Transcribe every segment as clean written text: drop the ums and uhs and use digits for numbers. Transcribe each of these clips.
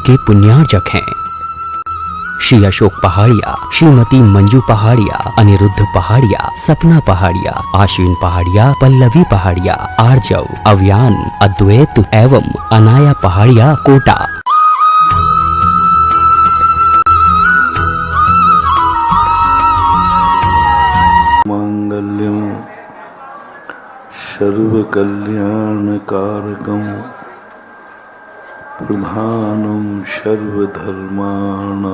के पुण्यार्जक हैं। श्री अशोक पहाड़िया, श्रीमती मंजू पहाड़िया, अनिरुद्ध पहाड़िया, सपना पहाड़िया, आश्विन पहाड़िया, पल्लवी पहाड़िया, आर्जव, अव्यान, अद्वैत एवं अनाया पहाड़िया, कोटा। मांगल्यम सर्व कल्याण कारकम प्रधानम सर्वधर्माणां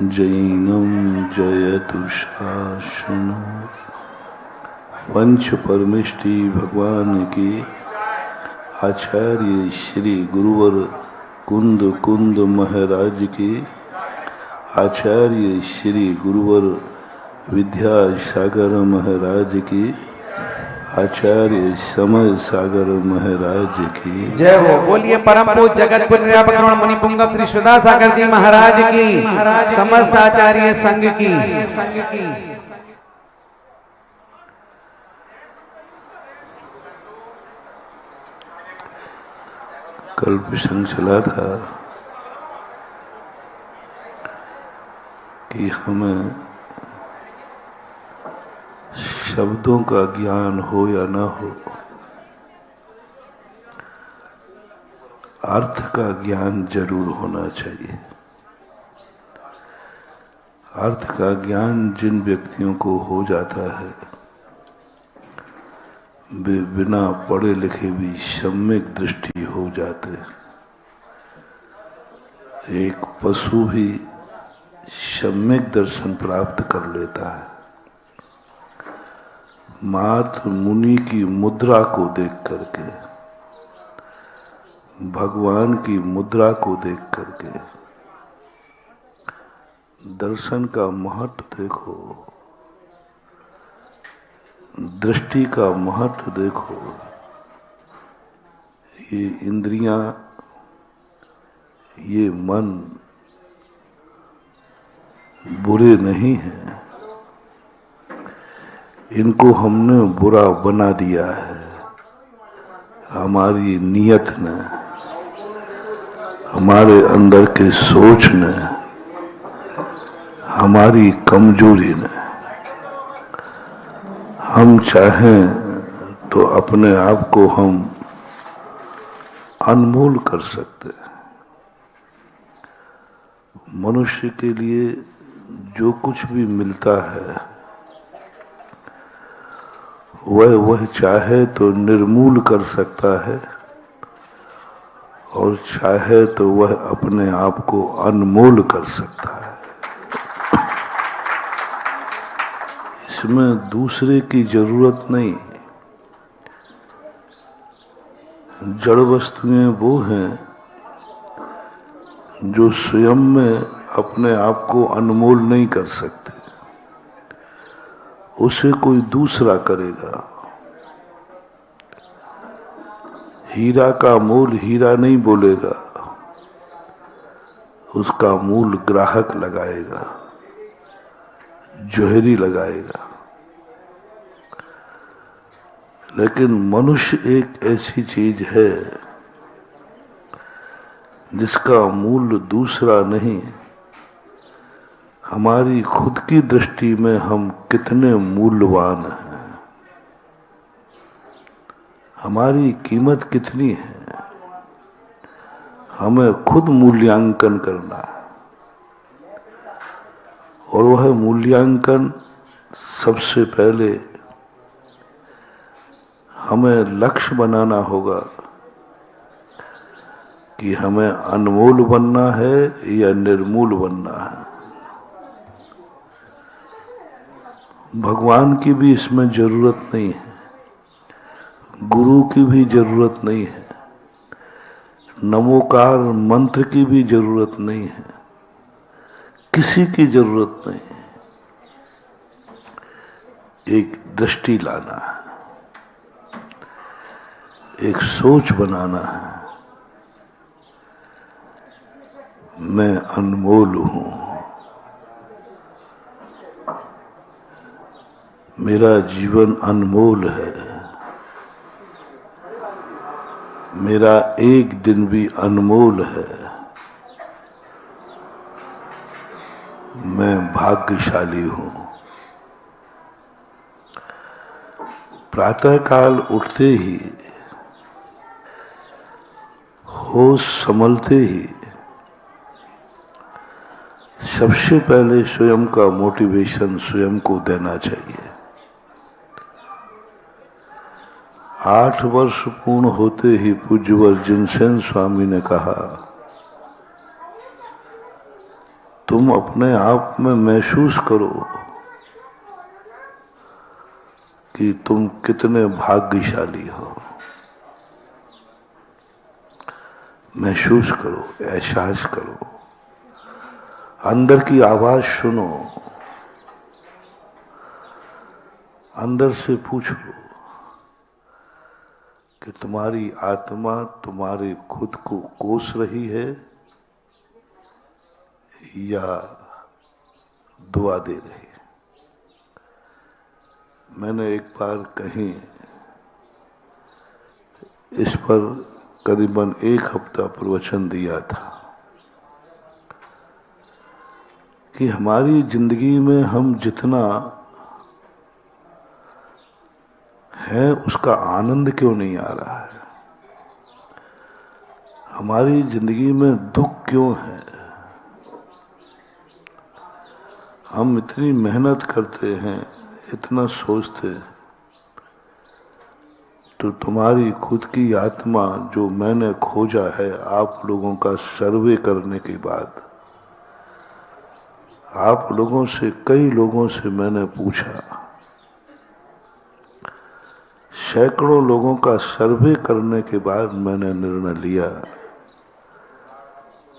जैनम जयतु शासनम। पंच परमेष्टि भगवान के आचार्य श्री गुरुवर कुंद कुंद महाराज के आचार्य श्री गुरुवर विद्यासागर महाराज की आचार्य समय सागर महाराज की जय हो। बोलिए परम पूज्य जगत पुण्य मुनि पुंगव श्री सुधा सागर जी महाराज की, समस्त आचार्य संघ की। कल प्रसंग चला था कि हमें शब्दों का ज्ञान हो या ना हो, अर्थ का ज्ञान जरूर होना चाहिए। अर्थ का ज्ञान जिन व्यक्तियों को हो जाता है वे बिना पढ़े लिखे भी सम्यक दृष्टि हो जाते हैं। एक पशु भी सम्यक दर्शन प्राप्त कर लेता है। मात्र मुनि की मुद्रा को देख करके, भगवान की मुद्रा को देख करके दर्शन का महत्व देखो, दृष्टि का महत्व देखो। ये इंद्रियां, ये मन बुरे नहीं हैं, इनको हमने बुरा बना दिया है। हमारी नियत ने, हमारे अंदर के सोच ने, हमारी कमजोरी ने। हम चाहें तो अपने आप को हम अनमोल कर सकते हैं। मनुष्य के लिए जो कुछ भी मिलता है वह चाहे तो निर्मूल कर सकता है और चाहे तो वह अपने आप को अनमोल कर सकता है। इसमें दूसरे की जरूरत नहीं। जड़ वस्तुएं वो हैं जो स्वयं में अपने आप को अनमोल नहीं कर सकते, उसे कोई दूसरा करेगा। हीरा का मूल हीरा नहीं बोलेगा, उसका मूल ग्राहक लगाएगा, जोहरी लगाएगा। लेकिन मनुष्य एक ऐसी चीज है जिसका मूल दूसरा नहीं। हमारी खुद की दृष्टि में हम कितने मूल्यवान हैं, हमारी कीमत कितनी है, हमें खुद मूल्यांकन करना है। और वह मूल्यांकन सबसे पहले हमें लक्ष्य बनाना होगा कि हमें अनमोल बनना है या निर्मूल बनना है। भगवान की भी इसमें जरूरत नहीं है, गुरु की भी जरूरत नहीं है, नमोकार मंत्र की भी जरूरत नहीं है, किसी की जरूरत नहीं है। एक दृष्टि लाना है, एक सोच बनाना है। मैं अनमोल हूं, मेरा जीवन अनमोल है, मेरा एक दिन भी अनमोल है। मैं भाग्यशाली हूं। प्रातःकाल उठते ही, होश संभलते ही सबसे पहले स्वयं का मोटिवेशन स्वयं को देना चाहिए। 8 वर्ष पूर्ण होते ही पूज्यवर जिनसेन स्वामी ने कहा, तुम अपने आप में महसूस करो कि तुम कितने भाग्यशाली हो। महसूस करो, एहसास करो, अंदर की आवाज सुनो, अंदर से पूछो कि तुम्हारी आत्मा तुम्हारे खुद को कोस रही है या दुआ दे रही है। मैंने एक बार कहीं इस पर करीबन 1 हफ्ता प्रवचन दिया था कि हमारी जिंदगी में हम जितना है उसका आनंद क्यों नहीं आ रहा है। हमारी जिंदगी में दुख क्यों है। हम इतनी मेहनत करते हैं, इतना सोचते हैं, तो तुम्हारी खुद की आत्मा जो मैंने खोजा है आप लोगों का सर्वे करने के बाद, आप लोगों से, कई लोगों से मैंने पूछा, सैकड़ों लोगों का सर्वे करने के बाद मैंने निर्णय लिया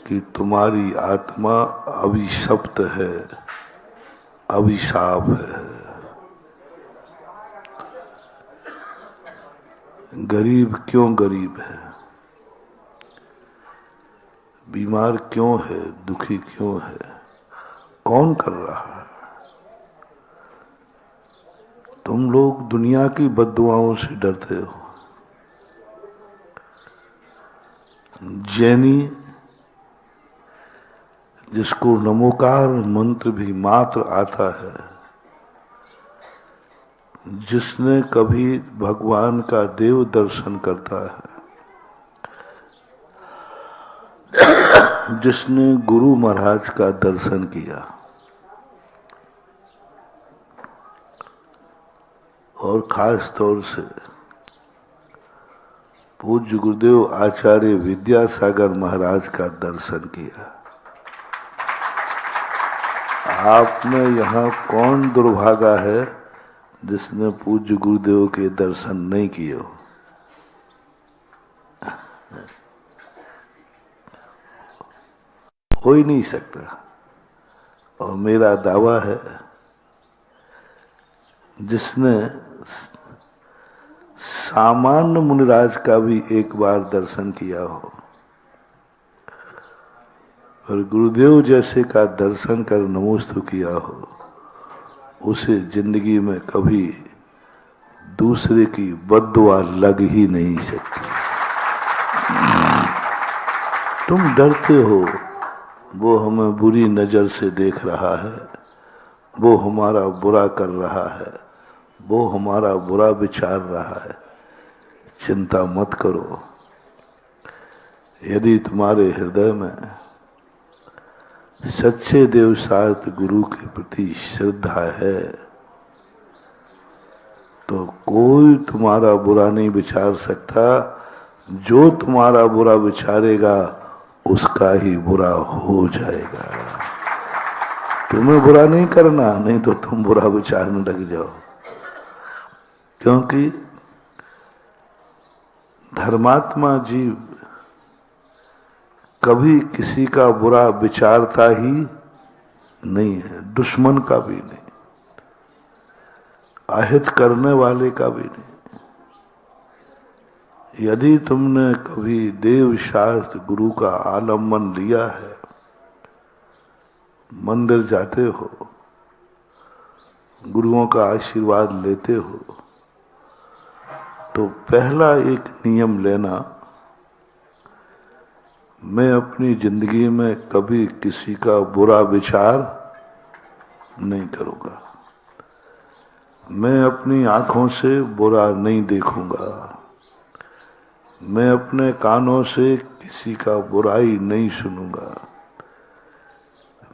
कि तुम्हारी आत्मा अभिशप्त है, अभिशाप है। गरीब क्यों गरीब है, बीमार क्यों है, दुखी क्यों है, कौन कर रहा है। तुम लोग दुनिया की बद्दुआओं से डरते हो। जैनी जिसको नमोकार मंत्र भी मात्र आता है, जिसने कभी भगवान का देव दर्शन करता है, जिसने गुरु महाराज का दर्शन किया और खास तौर से पूज्य गुरुदेव आचार्य विद्यासागर महाराज का दर्शन किया, आप में यहां कौन दुर्भागा है जिसने पूज्य गुरुदेव के दर्शन नहीं किए हो। हो ही नहीं सकता। और मेरा दावा है जिसने सामान्य मुनिराज का भी एक बार दर्शन किया हो और गुरुदेव जैसे का दर्शन कर नमोस्तु किया हो, उसे जिंदगी में कभी दूसरे की बद्दुआ लग ही नहीं सकती। तुम डरते हो वो हमें बुरी नजर से देख रहा है, वो हमारा बुरा कर रहा है, वो हमारा बुरा विचार रहा है। चिंता मत करो। यदि तुम्हारे हृदय में सच्चे देवसात गुरु के प्रति श्रद्धा है तो कोई तुम्हारा बुरा नहीं विचार सकता। जो तुम्हारा बुरा विचारेगा उसका ही बुरा हो जाएगा। तुम्हें बुरा नहीं करना, नहीं तो तुम बुरा विचारने लग जाओ। क्योंकि धर्मात्मा जीव कभी किसी का बुरा विचारता ही नहीं है, दुश्मन का भी नहीं, अहित करने वाले का भी नहीं। यदि तुमने कभी देव शास्त्र गुरु का आलम्बन लिया है, मंदिर जाते हो, गुरुओं का आशीर्वाद लेते हो, तो पहला एक नियम लेना मैं अपनी जिंदगी में कभी किसी का बुरा विचार नहीं करूंगा। मैं अपनी आंखों से बुरा नहीं देखूंगा। मैं अपने कानों से किसी का बुराई नहीं सुनूंगा।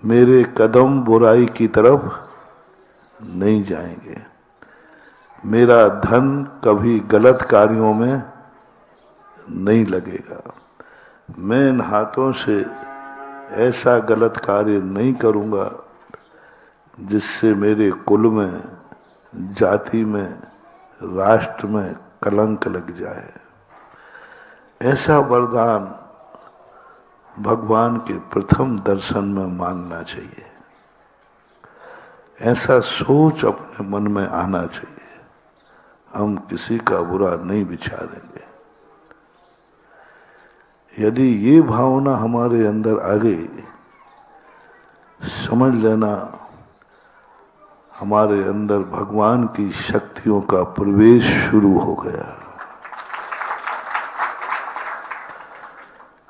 मेरे कदम बुराई की तरफ नहीं जाएंगे। मेरा धन कभी गलत कार्यों में नहीं लगेगा। मैं इन हाथों से ऐसा गलत कार्य नहीं करूंगा जिससे मेरे कुल में, जाति में, राष्ट्र में कलंक लग जाए। ऐसा वरदान भगवान के प्रथम दर्शन में मांगना चाहिए। ऐसा सोच अपने मन में आना चाहिए। हम किसी का बुरा नहीं विचारेंगे। यदि ये भावना हमारे अंदर आ गई, समझ लेना हमारे अंदर भगवान की शक्तियों का प्रवेश शुरू हो गया।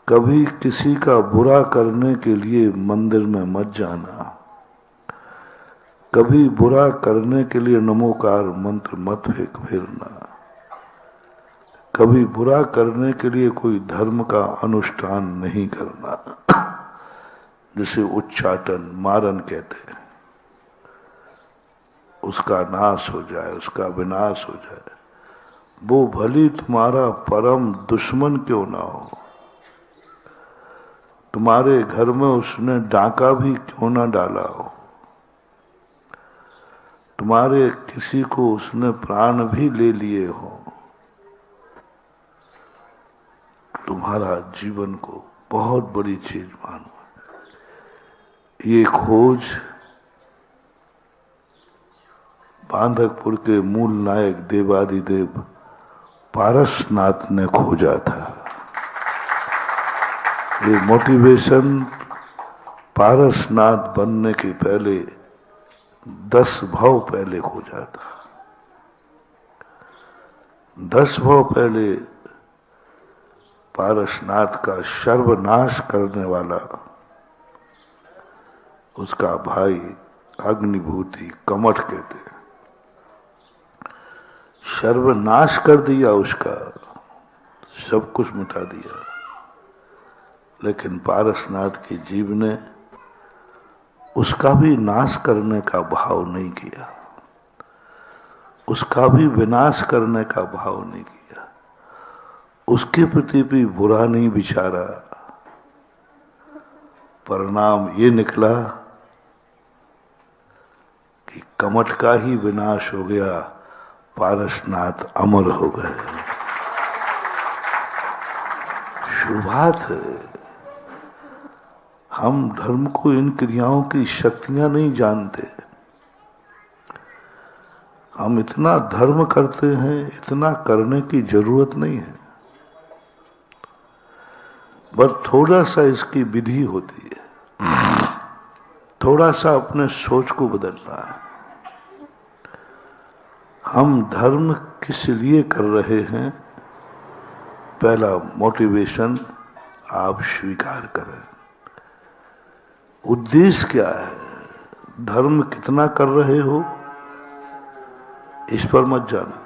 कभी किसी का बुरा करने के लिए मंदिर में मत जाना। कभी बुरा करने के लिए नमोकार मंत्र मत फेरना। कभी बुरा करने के लिए कोई धर्म का अनुष्ठान नहीं करना, जिसे उच्चाटन, मारन कहते हैं। उसका नाश हो जाए, उसका विनाश हो जाए, वो भली तुम्हारा परम दुश्मन क्यों ना हो। तुम्हारे घर में उसने डाका भी क्यों ना डाला हो। तुम्हारे किसी को उसने प्राण भी ले लिए हो। तुम्हारा जीवन को बहुत बड़ी चीज मानो। ये खोज बांधकपुर के मूल नायक देवादिदेव पारसनाथ ने खोजा था। ये मोटिवेशन पारसनाथ बनने के पहले 10 भाव पहले खोजा था। 10 भाव पहले पारसनाथ का सर्वनाश करने वाला उसका भाई अग्निभूति कमठ कहते, सर्वनाश कर दिया उसका, सब कुछ मिटा दिया। लेकिन पारसनाथ के जीव ने उसका भी नाश करने का भाव नहीं किया, उसका भी विनाश करने का भाव नहीं किया। उसके प्रति भी बुरा नहीं विचारा। परिणाम ये निकला कि कमठ का ही विनाश हो गया, पारसनाथ अमर हो गए। शुरुआत है। हम धर्म को इन क्रियाओं की शक्तियां नहीं जानते। हम इतना धर्म करते हैं, इतना करने की जरूरत नहीं है। बस थोड़ा सा इसकी विधि होती है, थोड़ा सा अपने सोच को बदलना है। हम धर्म किस लिए कर रहे हैं, पहला मोटिवेशन आप स्वीकार करें। उद्देश्य क्या है, धर्म कितना कर रहे हो इस पर मत जाना।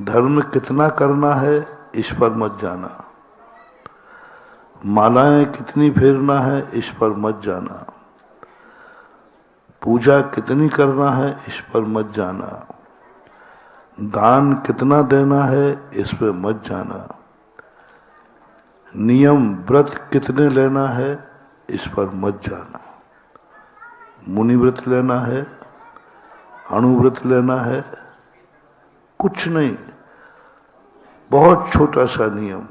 धर्म कितना करना है इस पर मत जाना। मालाएं कितनी फेरना है इस पर मत जाना। पूजा कितनी करना है इस पर मत जाना। दान कितना देना है इस पर मत जाना। नियम व्रत कितने लेना है इस पर मत जाना। मुनि व्रत लेना है, अणुव्रत लेना है, कुछ नहीं, बहुत छोटा सा नियम।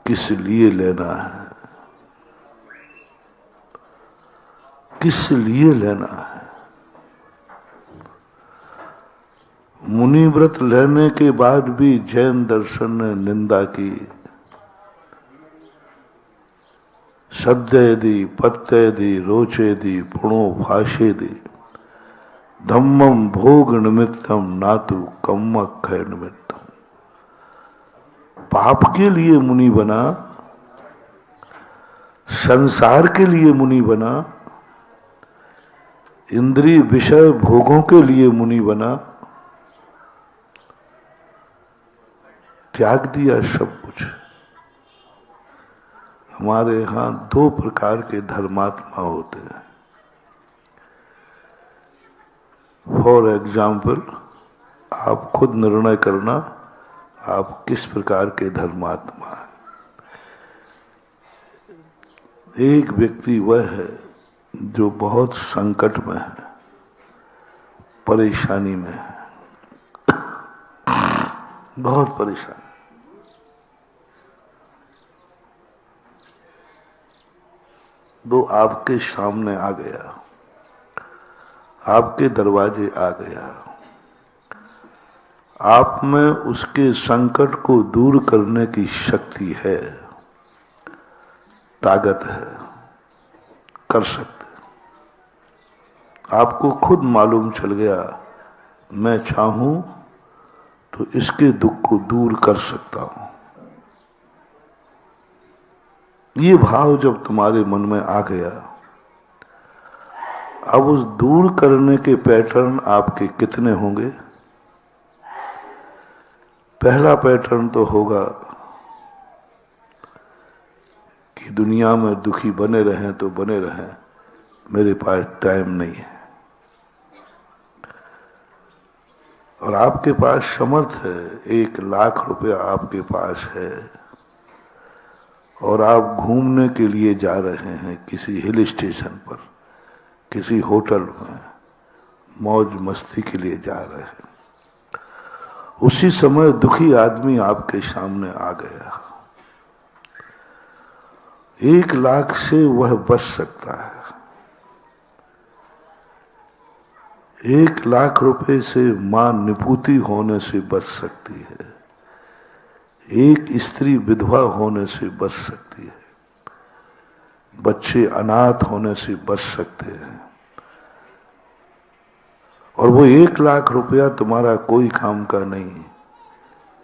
किस लिए लेना है, किस लिए लेना है। मुनि व्रत लेने के बाद भी जैन दर्शन ने निंदा की। सद्येदि पत्येदि रोचेदि पुणो भाषेदि धम्मम भोग निमित्तम नातु कम्मक्षय निमित्तम। पाप के लिए मुनि बना, संसार के लिए मुनि बना, इंद्रिय विषय भोगों के लिए मुनि बना, त्याग दिया सब कुछ। हमारे यहां दो प्रकार के धर्मात्मा होते हैं। फॉर एग्जाम्पल, आप खुद निर्णय करना आप किस प्रकार के धर्मात्मा हैं। एक व्यक्ति वह है जो बहुत संकट में है, परेशानी में है, बहुत परेशान। वो आपके सामने आ गया, आपके दरवाजे आ गया, आप में उसके संकट को दूर करने की शक्ति है, ताकत है, कर सकते। आपको खुद मालूम चल गया मैं चाहूं तो इसके दुख को दूर कर सकता हूं। ये भाव जब तुम्हारे मन में आ गया, अब उस दूर करने के पैटर्न आपके कितने होंगे? पहला पैटर्न तो होगा कि दुनिया में दुखी बने रहें तो बने रहें, मेरे पास टाइम नहीं है। और आपके पास समर्थ है, 1,00,000 रुपया आपके पास है और आप घूमने के लिए जा रहे हैं किसी हिल स्टेशन पर, किसी होटल में मौज मस्ती के लिए जा रहे हैं। उसी समय दुखी आदमी आपके सामने आ गया। 1,00,000 से वह बच सकता है। 1,00,000 रुपए से मां निपुती होने से बच सकती है, एक स्त्री विधवा होने से बच सकती है, बच्चे अनाथ होने से बच सकते हैं। और वो 1,00,000 रुपया तुम्हारा कोई काम का नहीं।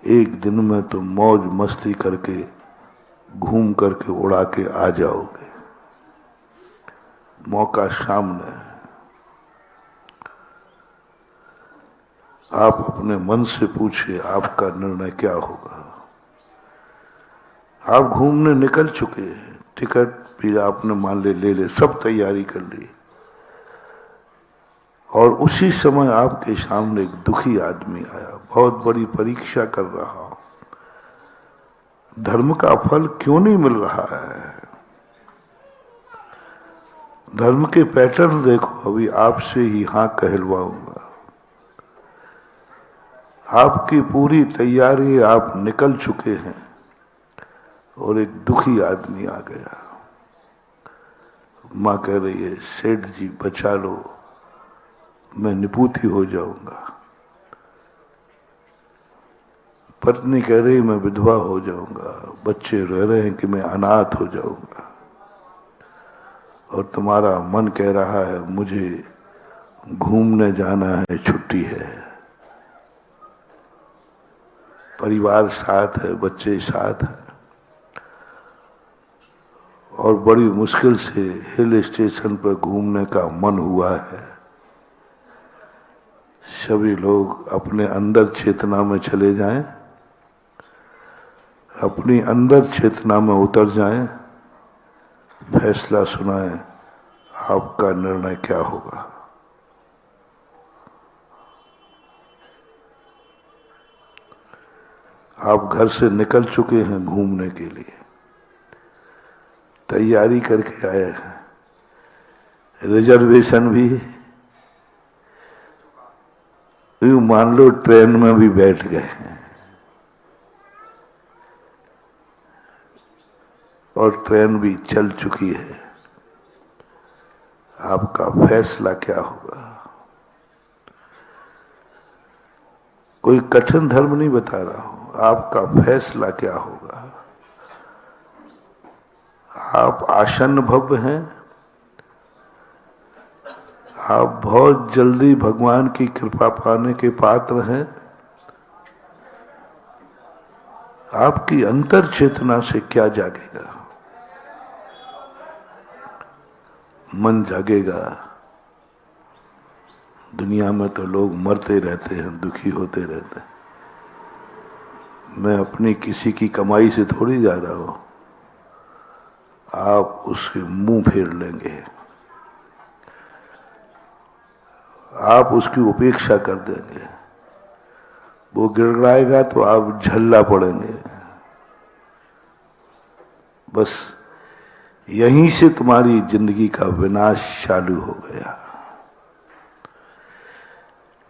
एक दिन में तुम मौज मस्ती करके, घूम करके, उड़ा के आ जाओगे। मौका सामने है। आप अपने मन से पूछिए आपका निर्णय क्या होगा। आप घूमने निकल चुके हैं, टिकट भी आपने मान ले ले, सब तैयारी कर ली, और उसी समय आपके सामने एक दुखी आदमी आया, बहुत बड़ी परीक्षा कर रहा हो, धर्म का फल क्यों नहीं मिल रहा है। धर्म के पैटर्न देखो, अभी आपसे ही हाँ कहलवाऊंगा। आपकी पूरी तैयारी, आप निकल चुके हैं और एक दुखी आदमी आ गया। मां कह रही है सेठ जी बचा लो, मैं निपुती हो जाऊंगा। पत्नी कह रही मैं विधवा हो जाऊंगा, बच्चे रह रहे हैं कि मैं अनाथ हो जाऊंगा। और तुम्हारा मन कह रहा है मुझे घूमने जाना है, छुट्टी है, परिवार साथ है, बच्चे साथ है, और बड़ी मुश्किल से हिल स्टेशन पर घूमने का मन हुआ है। सभी लोग अपने अंदर चेतना में चले जाएं, अपनी अंदर चेतना में उतर जाएं, फैसला सुनाएं आपका निर्णय क्या होगा। आप घर से निकल चुके हैं घूमने के लिए, तैयारी करके आए हैं, रिजर्वेशन भी, यूं मान लो ट्रेन में भी बैठ गए हैं और ट्रेन भी चल चुकी है। आपका फैसला क्या होगा? कोई कठिन धर्म नहीं बता रहा हूं, आपका फैसला क्या होगा? आप आसन्न भव्य हैं, आप बहुत जल्दी भगवान की कृपा पाने के पात्र हैं, आपकी अंतर चेतना से क्या जागेगा? मन जागेगा। दुनिया में तो लोग मरते रहते हैं, दुखी होते रहते हैं। मैं अपनी किसी की कमाई से थोड़ी जा रहा हूं। आप उसके मुंह फेर लेंगे, आप उसकी उपेक्षा कर देंगे। वो गिड़गिड़ाएगा तो आप झल्ला पड़ेंगे। बस यहीं से तुम्हारी जिंदगी का विनाश चालू हो गया।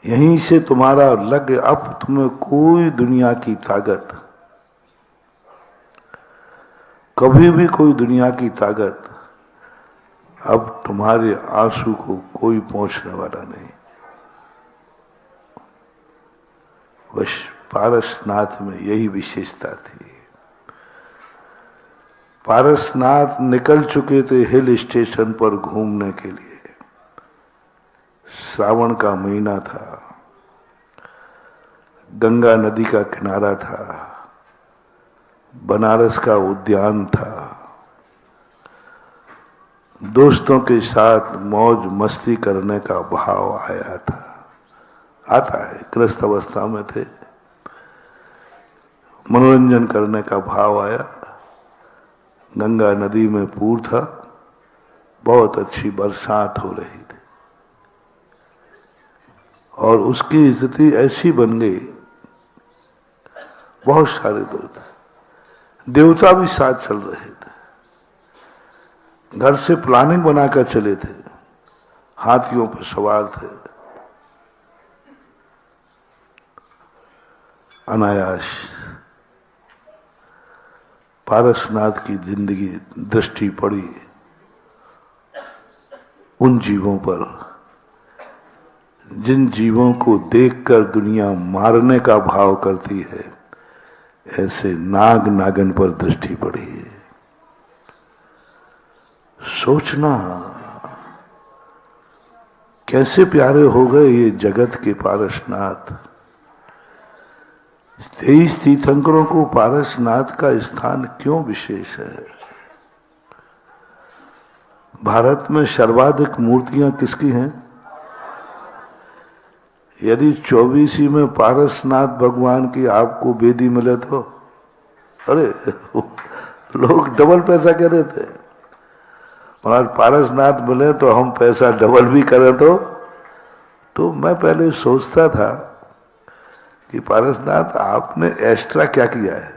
यहीं से तुम्हारा लग, अब तुम्हें कोई दुनिया की ताकत, कभी भी कोई दुनिया की ताकत अब तुम्हारे आंसू को कोई पहुंचने वाला नहीं। बस पारसनाथ में यही विशेषता थी। पारसनाथ निकल चुके थे हिल स्टेशन पर घूमने के लिए। श्रावण का महीना था, गंगा नदी का किनारा था, बनारस का उद्यान था। दोस्तों के साथ मौज मस्ती करने का भाव आया था, आता है। गृहस्थ अवस्था में थे, मनोरंजन करने का भाव आया। गंगा नदी में पूर था, बहुत अच्छी बरसात हो रही थी और उसकी स्थिति ऐसी बन गई, बहुत सारे देवता भी साथ चल रहे थे। घर से प्लानिंग बनाकर चले थे, हाथियों पर सवार थे। अनायास पारसनाथ की जिंदगी दृष्टि पड़ी उन जीवों पर जिन जीवों को देखकर दुनिया मारने का भाव करती है। ऐसे नाग नागन पर दृष्टि पड़ी। सोचना कैसे प्यारे हो गए ये जगत के पारसनाथ। 23 तीर्थंकरों को पारसनाथ का स्थान क्यों विशेष है? भारत में सर्वाधिक मूर्तियां किसकी हैं? यदि 24 में पारसनाथ भगवान की आपको वेदी मिले तो अरे लोग डबल पैसा कह देते हैं। और पारसनाथ मिले तो हम पैसा डबल भी करें तो मैं पहले सोचता था कि पारसनाथ आपने एक्स्ट्रा क्या किया है,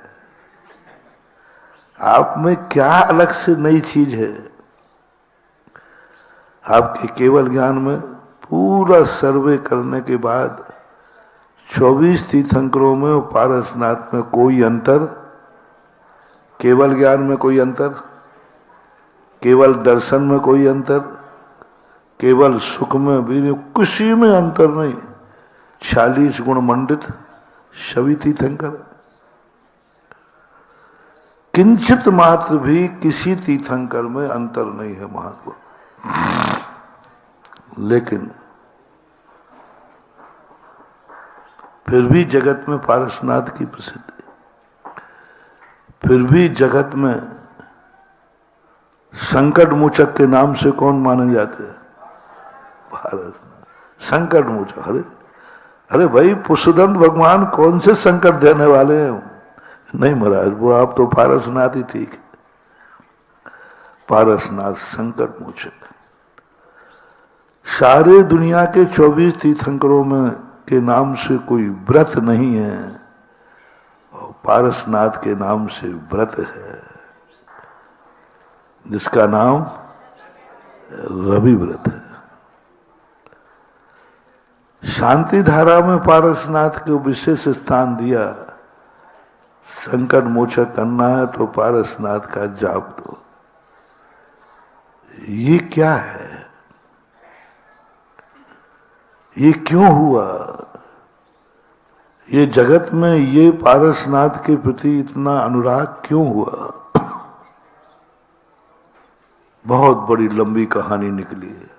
आप में क्या अलग से नई चीज है। आपके केवल ज्ञान में पूरा सर्वे करने के बाद 24 तीर्थंकरों में और पारसनाथ में कोई अंतर, केवल ज्ञान में कोई अंतर, केवल दर्शन में कोई अंतर, केवल सुख में भी नहीं, किसी में अंतर नहीं। 46 गुण मंडित सभी तीर्थंकर, किंचित मात्र भी किसी तीर्थंकर में अंतर नहीं है महात्मा। लेकिन फिर भी जगत में पारसनाथ की प्रसिद्धि, फिर भी जगत में संकट मोचक के नाम से कौन माने जाते हैं? पारसनाथ संकट मोचक। अरे भाई, पुष्पदंत भगवान कौन से संकट देने वाले हैं? नहीं महाराज, वो आप तो पारसनाथ ही ठीक है। पारसनाथ संकट मोचक। सारे दुनिया के 24 तीर्थंकरों में के नाम से कोई व्रत नहीं है और पारसनाथ के नाम से व्रत है, जिसका नाम रवि व्रत है। शांति धारा में पारसनाथ को विशेष स्थान दिया। संकट मोचक करना है तो पारसनाथ का जाप दो। ये क्या है? ये क्यों हुआ? ये जगत में ये पारसनाथ के प्रति इतना अनुराग क्यों हुआ? बहुत बड़ी लंबी कहानी निकली है,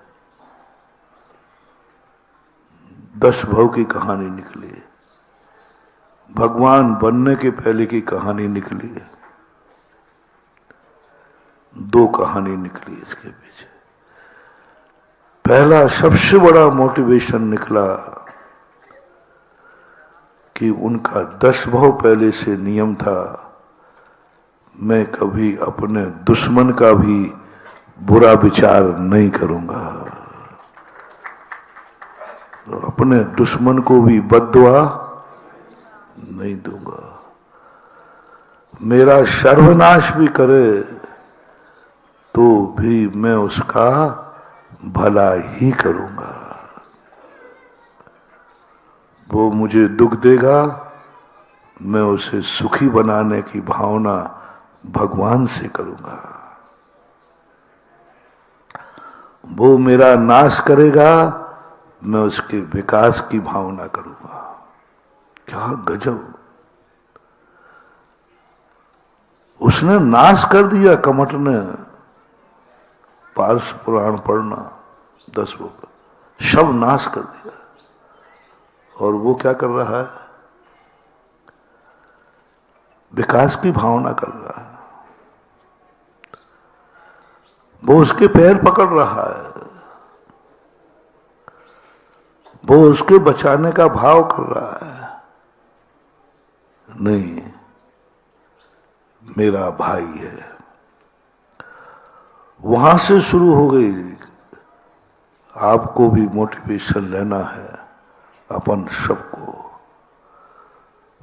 10 भव की कहानी निकली है। भगवान बनने के पहले की कहानी निकली है। दो कहानी निकली इसके पीछे। पहला सबसे बड़ा मोटिवेशन निकला कि उनका 10 भाव पहले से नियम था, मैं कभी अपने दुश्मन का भी बुरा विचार नहीं करूंगा, अपने दुश्मन को भी बद्दुआ नहीं दूंगा, मेरा सर्वनाश भी करे तो भी मैं उसका भला ही करूंगा। वो मुझे दुख देगा, मैं उसे सुखी बनाने की भावना भगवान से करूंगा। वो मेरा नाश करेगा, मैं उसके विकास की भावना करूंगा। क्या गजब! उसने नाश कर दिया कमट ने। पार्श पुराण पढ़ना 10 बुक, सब नाश कर दिया। और वो क्या कर रहा है? विकास की भावना कर रहा है। वो उसके पैर पकड़ रहा है, वो उसके बचाने का भाव कर रहा है। नहीं, मेरा भाई है। वहां से शुरू हो गई। आपको भी मोटिवेशन लेना है अपन सबको,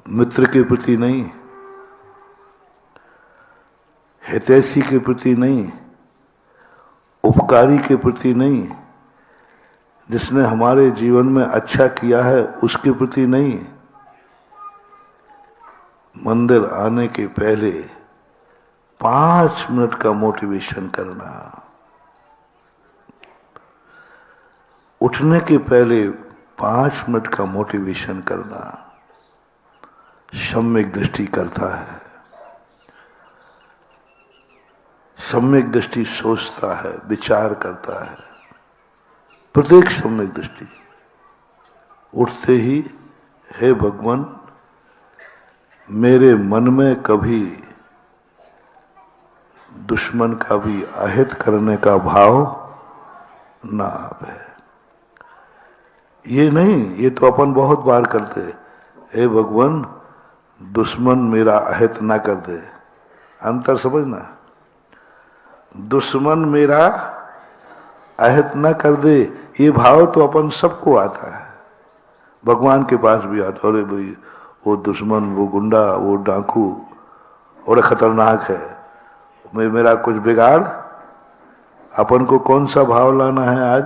मित्र के प्रति नहीं, हितैषी के प्रति नहीं, उपकारी के प्रति नहीं, जिसने हमारे जीवन में अच्छा किया है उसके प्रति नहीं। मंदिर आने के पहले 5 मिनट का मोटिवेशन करना, उठने के पहले 5 मिनट का मोटिवेशन करना सम्यक दृष्टि करता है। सम्यक दृष्टि सोचता है, विचार करता है। प्रत्येक सम्यक दृष्टि उठते ही, हे भगवान, मेरे मन में कभी दुश्मन का भी अहित करने का भाव ना आवे। ये नहीं, ये तो अपन बहुत बार करते, हे भगवान दुश्मन मेरा अहित ना कर दे। अंतर समझना, दुश्मन मेरा अहित ना कर दे, ये भाव तो अपन सबको आता है। भगवान के पास भी आता, अरे भाई वो दुश्मन, वो गुंडा, वो डाकू बड़ा खतरनाक है, मेरा कुछ बिगाड़। अपन को कौन सा भाव लाना है आज?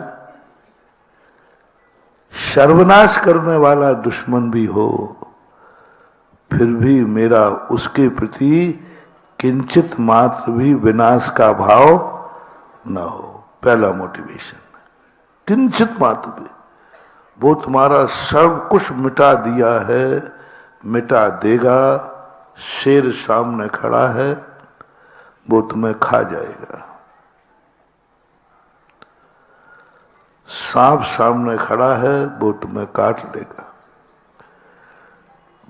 सर्वनाश करने वाला दुश्मन भी हो, फिर भी मेरा उसके प्रति किंचित मात्र भी विनाश का भाव न हो। पहला मोटिवेशन, किंचित मात्र भी। वो तुम्हारा सब कुछ मिटा दिया है, मिटा देगा। शेर सामने खड़ा है, वो तुम्हें खा जाएगा। सांप सामने खड़ा है, वो तुम्हें काट लेगा।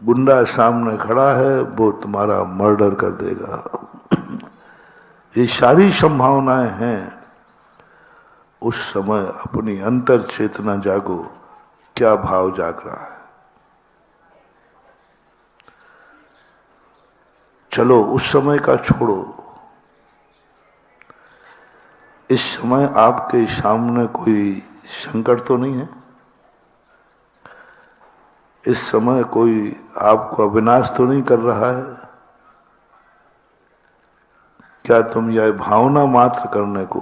गुंडा सामने खड़ा है, वो तुम्हारा मर्डर कर देगा। ये सारी संभावनाएं हैं। उस समय अपनी अंतर चेतना जागो, क्या भाव जाग रहा है। चलो उस समय का छोड़ो, इस समय आपके सामने कोई संकट तो नहीं है। इस समय कोई आपको अविनाश तो नहीं कर रहा है। क्या तुम यह भावना मात्र करने को,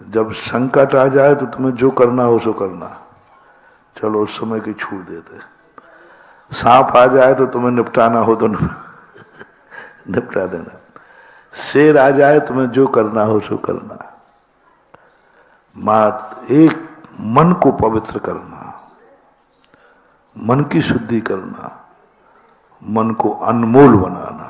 जब संकट आ जाए तो तुम्हें जो करना हो सो करना, चलो उस समय की छूट देते। सांप आ जाए तो तुम्हें निपटाना हो तो निपटा देना। शेर आ जाए तुम्हें जो करना हो सो करना। मात्र एक मन को पवित्र करना, मन की शुद्धि करना, मन को अनमोल बनाना।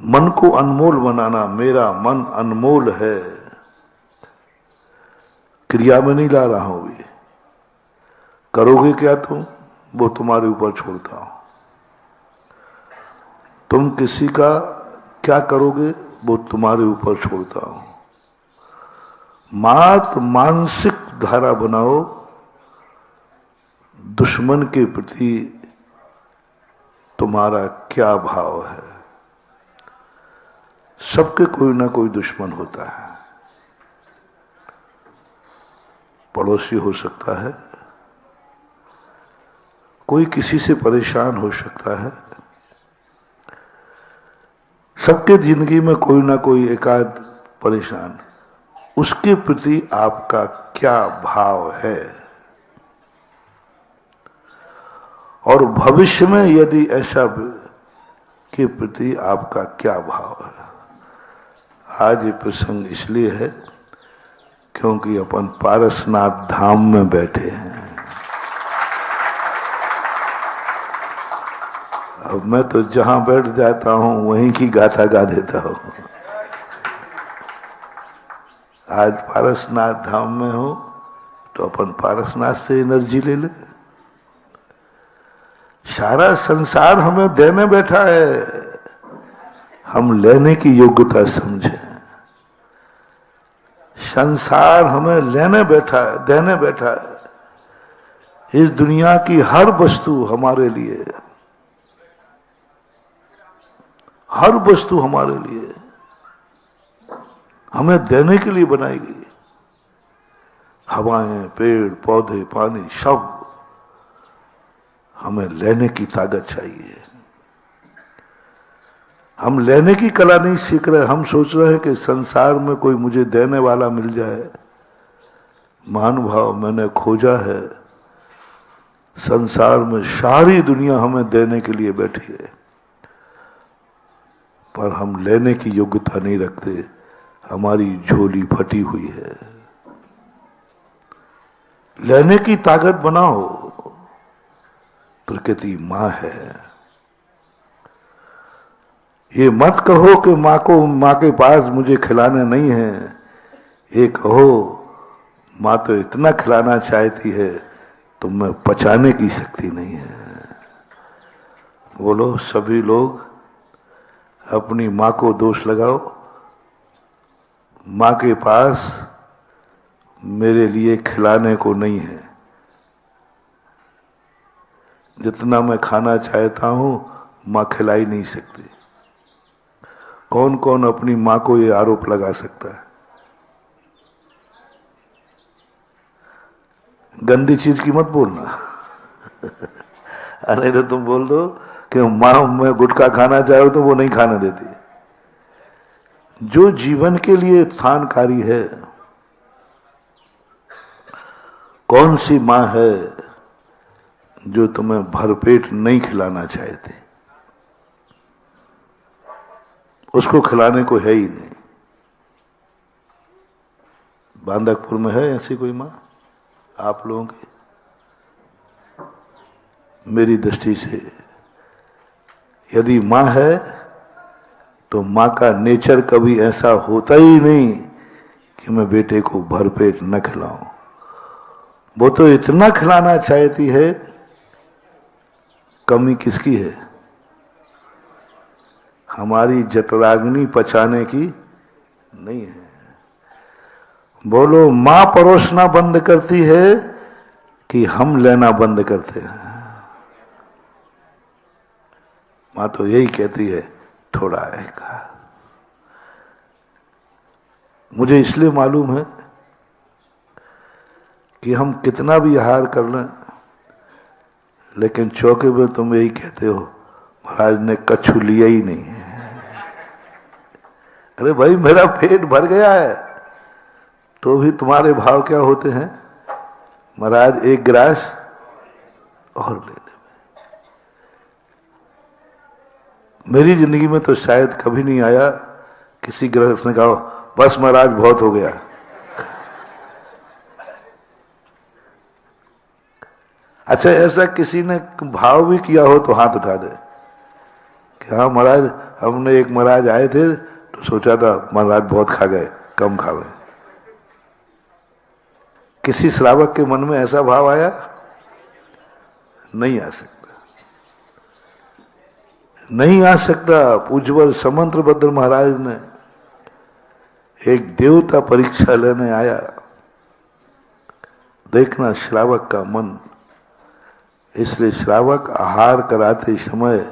मन को अनमोल बनाना, मेरा मन अनमोल है। क्रिया में नहीं ला रहा हूं भी। करोगे क्या तुम? वो तुम्हारे ऊपर छोड़ता हूं। तुम किसी का क्या करोगे वो तुम्हारे ऊपर छोड़ता हूं। मानसिक धारा बनाओ, दुश्मन के प्रति तुम्हारा क्या भाव है। सबके कोई ना कोई दुश्मन होता है। पड़ोसी हो सकता है, कोई किसी से परेशान हो सकता है। सबके जिंदगी में कोई ना कोई एकाध परेशान, उसके प्रति आपका क्या भाव है। और भविष्य में यदि ऐसा के प्रति आपका क्या भाव है। आज ये प्रसंग इसलिए है क्योंकि अपन पारसनाथ धाम में बैठे हैं। अब मैं तो जहां बैठ जाता हूं वहीं की गाथा गा देता हूं। आज पारसनाथ धाम में हो तो अपन पारसनाथ से एनर्जी ले ले। सारा संसार हमें देने बैठा है, हम लेने की योग्यता समझें। संसार हमें लेने बैठा है, देने बैठा है। इस दुनिया की हर वस्तु हमारे लिए, हर वस्तु हमारे लिए, हमें देने के लिए बनाई गई। हवाएं, पेड़ पौधे, पानी, सब हमें लेने की ताकत चाहिए। हम लेने की कला नहीं सीख रहे। हम सोच रहे हैं कि संसार में कोई मुझे देने वाला मिल जाए। महानुभाव, मैंने खोजा है संसार में सारी दुनिया हमें देने के लिए बैठी है, पर हम लेने की योग्यता नहीं रखते। हमारी झोली फटी हुई है। लेने की ताकत बनाओ। प्रकृति मां है। ये मत कहो कि मां के पास मुझे खिलाने नहीं है। ये कहो मां तो इतना खिलाना चाहती है तो मैं पचाने की शक्ति नहीं है। बोलो सभी लोग अपनी मां को दोष लगाओ। मां के पास मेरे लिए खिलाने को नहीं है। जितना मैं खाना चाहता हूं मां खिला ही नहीं सकती। कौन कौन अपनी मां को ये आरोप लगा सकता है? गंदी चीज की मत बोलना। अरे तो तुम बोल दो कि मां मैं गुटखा खाना चाहूं तो वो नहीं खाने देती। जो जीवन के लिए स्थानकारी है, कौन सी मां है जो तुम्हें भरपेट नहीं खिलाना चाहती? उसको खिलाने को है ही नहीं। बांदकपुर में है ऐसी कोई मां आप लोगों की? मेरी दृष्टि से यदि मां है तो मां का नेचर कभी ऐसा होता ही नहीं कि मैं बेटे को भरपेट न खिलाऊं। वो तो इतना खिलाना चाहती है, कमी किसकी है? हमारी जठराग्नि पचाने की नहीं है। बोलो मां परोसना बंद करती है कि हम लेना बंद करते हैं? मां तो यही कहती है थोड़ा आएगा। मुझे इसलिए मालूम है कि हम कितना भी आहार कर लें, लेकिन चौके पे तुम यही कहते हो महाराज ने कच्छू लिया ही नहीं। अरे भाई मेरा पेट भर गया है, तो भी तुम्हारे भाव क्या होते हैं? महाराज एक गिलास और ले ले। मेरी जिंदगी में तो शायद कभी नहीं आया किसी गृहस्थ ने कहा बस महाराज बहुत हो गया। अच्छा ऐसा किसी ने भाव भी किया हो तो हाथ उठा दे कि हाँ महाराज, हमने एक महाराज आए थे तो सोचा था महाराज बहुत खा गए, कम खा गए। किसी श्रावक के मन में ऐसा भाव आया? नहीं आ सकता, नहीं आ सकता। पूज्यवर समंतभद्र महाराज ने, एक देवता परीक्षा लेने आया, देखना श्रावक का मन, इसलिए श्रावक आहार कराते समय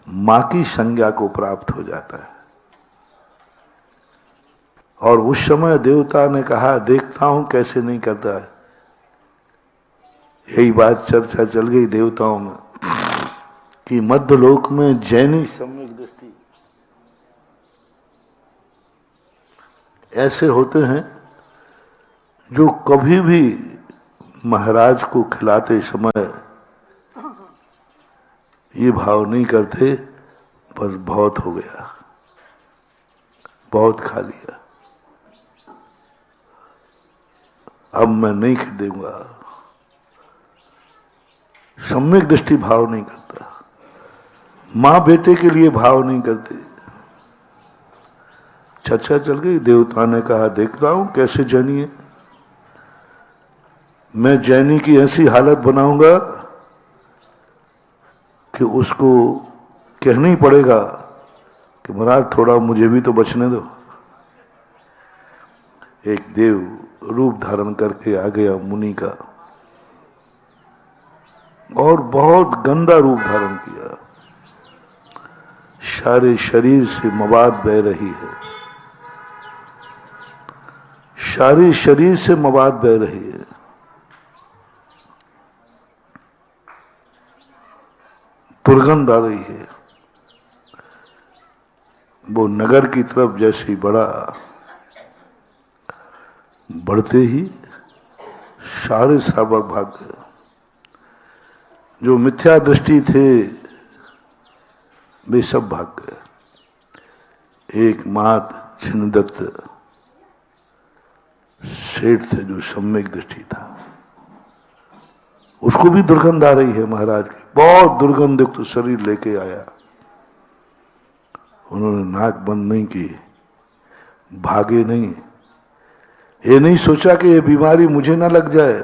मां की संज्ञा को प्राप्त हो जाता है। और उस समय देवता ने कहा, देखता हूं कैसे नहीं करता है। यही बात चर्चा चल गई देवताओं में कि मध्यलोक में जैनी सम्यक दृष्टि ऐसे होते हैं जो कभी भी महाराज को खिलाते समय ये भाव नहीं करते, बस बहुत हो गया, बहुत खा लिया, अब मैं नहीं खरीदूंगा। सम्यक दृष्टि भाव नहीं करता, मां बेटे के लिए भाव नहीं करते। चर्चा चल गई, देवता ने कहा, देखता हूं कैसे जैनी है, मैं जैनी की ऐसी हालत बनाऊंगा कि उसको कहना ही पड़ेगा कि महाराज थोड़ा मुझे भी तो बचने दो। एक देव रूप धारण करके आ गया मुनि का, और बहुत गंदा रूप धारण किया, सारे शरीर से मवाद बह रही है, सारे शरीर से मवाद बह रही है। दुर्गंध आ रही है। वो नगर की तरफ जैसे ही बढ़ा, बढ़ते ही सारे श्रावक भाग गए। जो मिथ्या दृष्टि थे वे सब भाग गए। एक मात छिन्नदत्त सेठ थे जो सम्यक दृष्टि था, उसको भी दुर्गंध आ रही है महाराज की, बहुत दुर्गंध युक्त शरीर लेके आया। उन्होंने नाक बंद नहीं की, भागे नहीं, ये नहीं सोचा कि ये बीमारी मुझे ना लग जाए।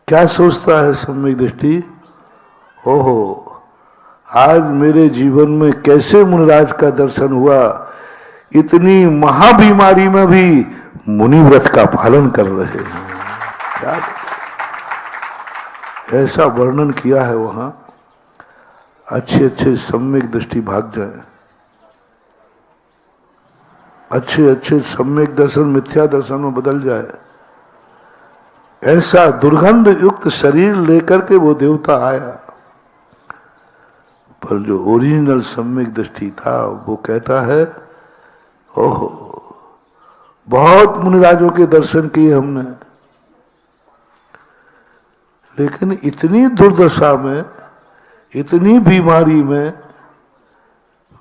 क्या सोचता है सम्यक दृष्टि, ओहो आज मेरे जीवन में कैसे मुनिराज का दर्शन हुआ, इतनी महाबीमारी में भी मुनि व्रत का पालन कर रहे हैं। क्या ऐसा वर्णन किया है वहां, अच्छे अच्छे सम्यक दृष्टि भाग जाए, अच्छे अच्छे सम्यक दर्शन मिथ्या दर्शन में बदल जाए। ऐसा दुर्गंध युक्त शरीर लेकर के वो देवता आया, पर जो ओरिजिनल सम्यक दृष्टि था वो कहता है, ओहो बहुत मुनिराजों के दर्शन किए हमने, लेकिन इतनी दुर्दशा में, इतनी बीमारी में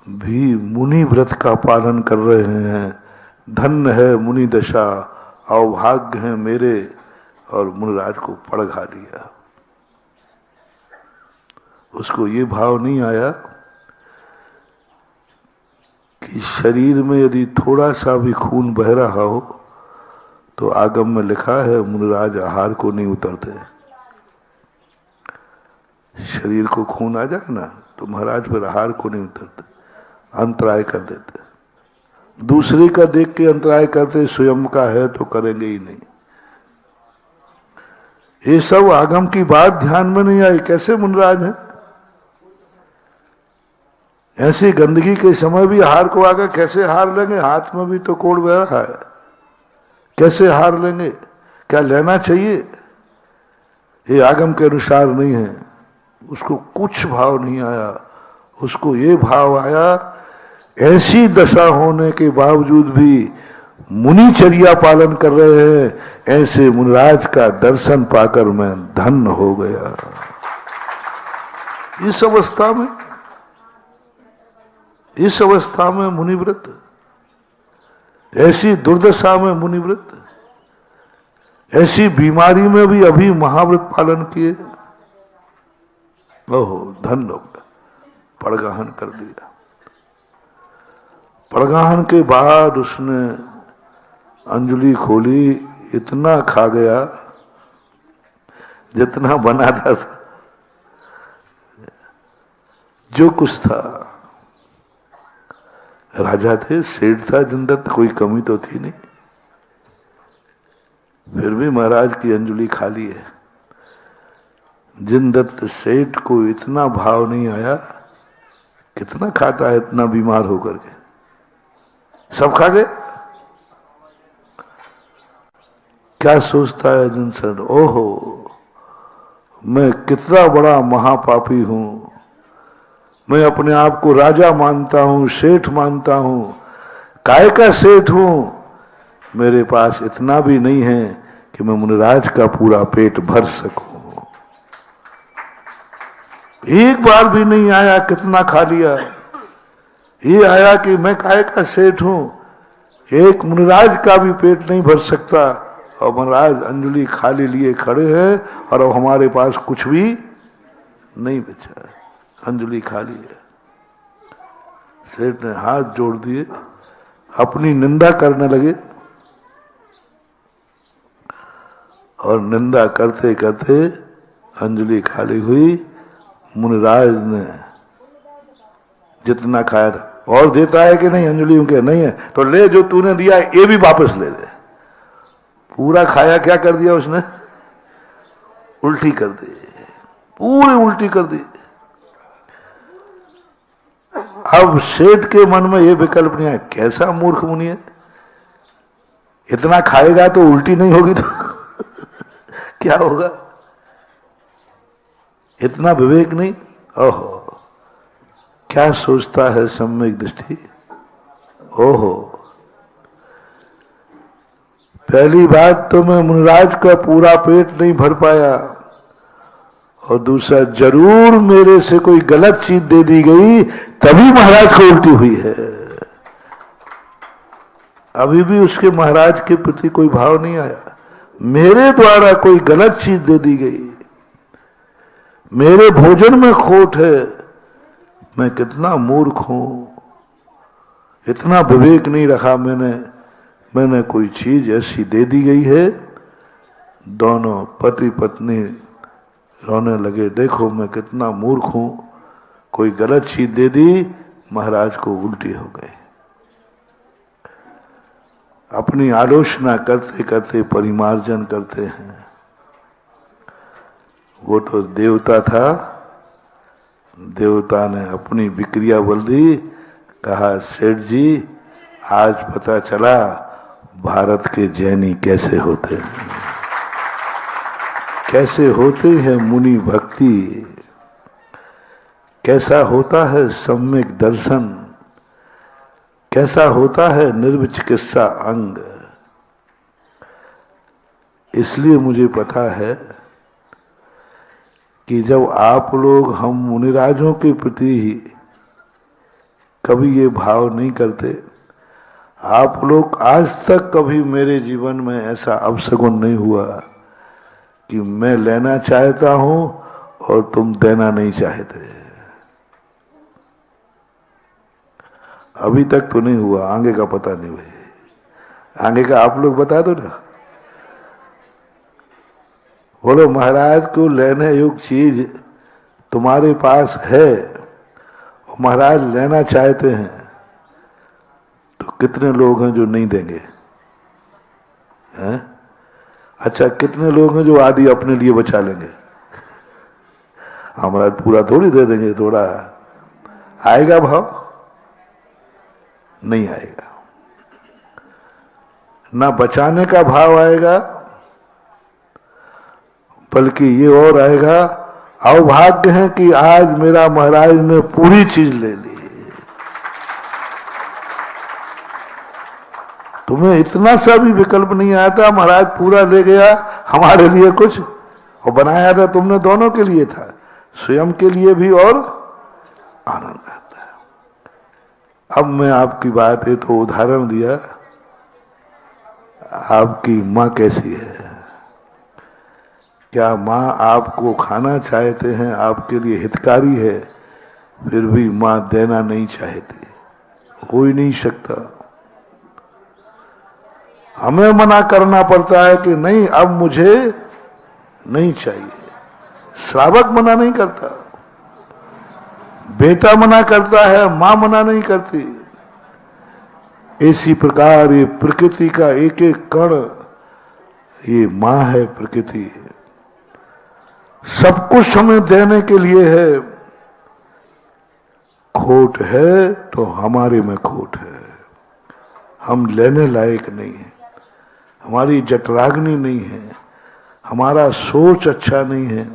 भी मुनि व्रत का पालन कर रहे हैं। धन्य है मुनि दशा, अवभाग्य है मेरे। और मुनिराज को पड़घा दिया। उसको ये भाव नहीं आया कि शरीर में यदि थोड़ा सा भी खून बह रहा हो तो आगम में लिखा है मुनिराज आहार को नहीं उतरते। शरीर को खून आ जाए ना तो महाराज फिर आहार को नहीं उतरते, अंतराय कर देते। दूसरे का देख के अंतराय करते, स्वयं का है तो करेंगे ही नहीं। ये सब आगम की बात ध्यान में नहीं आई। कैसे मुनिराज हैं, ऐसी गंदगी के समय भी हार को आकर कैसे हार लेंगे? हाथ में भी तो कोड़ बह रहा है, कैसे हार लेंगे? क्या लेना चाहिए? ये आगम के अनुसार नहीं है। उसको कुछ भाव नहीं आया, उसको ये भाव आया ऐसी दशा होने के बावजूद भी मुनिचर्या पालन कर रहे हैं, ऐसे मुनिराज का दर्शन पाकर मैं धन्य हो गया। इस अवस्था में मुनिव्रत, ऐसी दुर्दशा में मुनिव्रत, ऐसी बीमारी में भी अभी महाव्रत पालन किए। ओहो धन्य हो गया, पड़गाहन कर दिया। पड़गाहन के बाद उसने अंजलि खोली, इतना खा गया जितना बना था, जो कुछ था। राजा थे, सेठ था जिनदत्त, कोई कमी तो थी नहीं, फिर भी महाराज की अंजलि खाली है। जिनदत्त सेठ को इतना भाव नहीं आया, कितना खाता है इतना बीमार होकर के, सब खा गए। क्या सोचता है जिनसन, ओहो मैं कितना बड़ा महापापी हूं, मैं अपने आप को राजा मानता हूं, सेठ मानता हूं, काय का सेठ हूं, मेरे पास इतना भी नहीं है कि मैं मुनिराज का पूरा पेट भर सकूं। एक बार भी नहीं आया, कितना खा लिया। ये आया कि मैं काय का सेठ हूं, एक मुनिराज का भी पेट नहीं भर सकता, और महाराज अंजलि खाली लिए खड़े हैं और अब हमारे पास कुछ भी नहीं बचा है, अंजलि खाली है। सेठ ने हाथ जोड़ दिए, अपनी निंदा करने लगे, और निंदा करते करते अंजलि खाली हुई। मुनिराज ने जितना खाया था, और देता है कि नहीं अंजलियों के, नहीं है तो ले, जो तूने दिया ये भी वापस ले ले। पूरा खाया, क्या कर दिया उसने, उल्टी कर दी, पूरी उल्टी कर दी। अब सेठ के मन में ये विकल्प नहीं आया, कैसा मूर्ख मुनि है, इतना खाएगा तो उल्टी नहीं होगी तो क्या होगा, इतना विवेक नहीं। ओहो क्या सोचता है सम्यक दृष्टि। ओहो पहली बात तो मैं मुनिराज का पूरा पेट नहीं भर पाया, और दूसरा जरूर मेरे से कोई गलत चीज दे दी गई तभी महाराज को उल्टी हुई है। अभी भी उसके महाराज के प्रति कोई भाव नहीं आया। मेरे द्वारा कोई गलत चीज दे दी गई, मेरे भोजन में खोट है, मैं कितना मूर्ख हूं, इतना विवेक नहीं रखा मैंने कोई चीज ऐसी दे दी गई है। दोनों पति पत्नी रोने लगे, देखो मैं कितना मूर्ख हूं, कोई गलत चीज दे दी, महाराज को उल्टी हो गई। अपनी आलोचना करते करते परिमार्जन करते हैं। वो तो देवता था, देवता ने अपनी विक्रिया बोल दी, कहा सेठ जी आज पता चला भारत के जैनी कैसे होते हैं, कैसे होते हैं मुनि भक्ति, कैसा होता है सम्यक दर्शन, कैसा होता है निर्विचिकित्सा अंग। इसलिए मुझे पता है कि जब आप लोग हम मुनिराजों के प्रति ही कभी ये भाव नहीं करते, आप लोग आज तक कभी मेरे जीवन में ऐसा अपशगुन नहीं हुआ कि मैं लेना चाहता हूं और तुम देना नहीं चाहते। अभी तक तो नहीं हुआ, आगे का पता नहीं भाई, आगे का आप लोग बता दो ना। बोलो महाराज को लेने योग्य चीज तुम्हारे पास है और महाराज लेना चाहते हैं, तो कितने लोग हैं जो नहीं देंगे हैं? अच्छा कितने लोग हैं जो आदि अपने लिए बचा लेंगे? हमारा पूरा थोड़ी दे देंगे, थोड़ा आएगा भाव? नहीं आएगा। ना बचाने का भाव आएगा, बल्कि ये और आएगा, अवभाग्य है कि आज मेरा महाराज ने पूरी चीज ले ली, तुम्हें इतना सा भी विकल्प नहीं आया था, महाराज पूरा ले गया, हमारे लिए कुछ, और बनाया था तुमने दोनों के लिए था, स्वयं के लिए भी और आनंद आता है। अब मैं आपकी बात है तो उदाहरण दिया, आपकी माँ कैसी है? क्या माँ आपको खाना चाहते हैं, आपके लिए हितकारी है, फिर भी माँ देना नहीं चाहती? हो ही नहीं सकता। हमें मना करना पड़ता है कि नहीं अब मुझे नहीं चाहिए। श्रावक मना नहीं करता, बेटा मना करता है, मां मना नहीं करती। इसी प्रकार ये प्रकृति का एक एक कण ये मां है, प्रकृति सब कुछ हमें देने के लिए है। खोट है तो हमारे में खोट है, हम लेने लायक नहीं है, हमारी जठराग्नि नहीं है, हमारा सोच अच्छा नहीं है,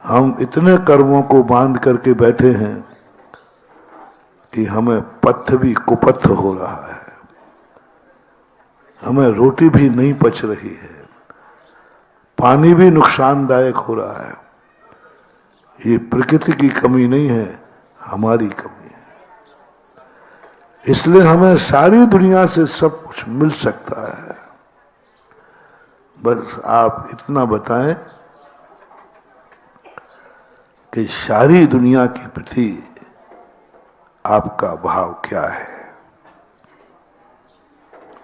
हम इतने कर्मों को बांध करके बैठे हैं कि हमें पथ भी कुपथ हो रहा है, हमें रोटी भी नहीं पच रही है, पानी भी नुकसानदायक हो रहा है। ये प्रकृति की कमी नहीं है, हमारी कमी है। इसलिए हमें सारी दुनिया से सब कुछ मिल सकता है। बस आप इतना बताएं कि सारी दुनिया के प्रति आपका भाव क्या है।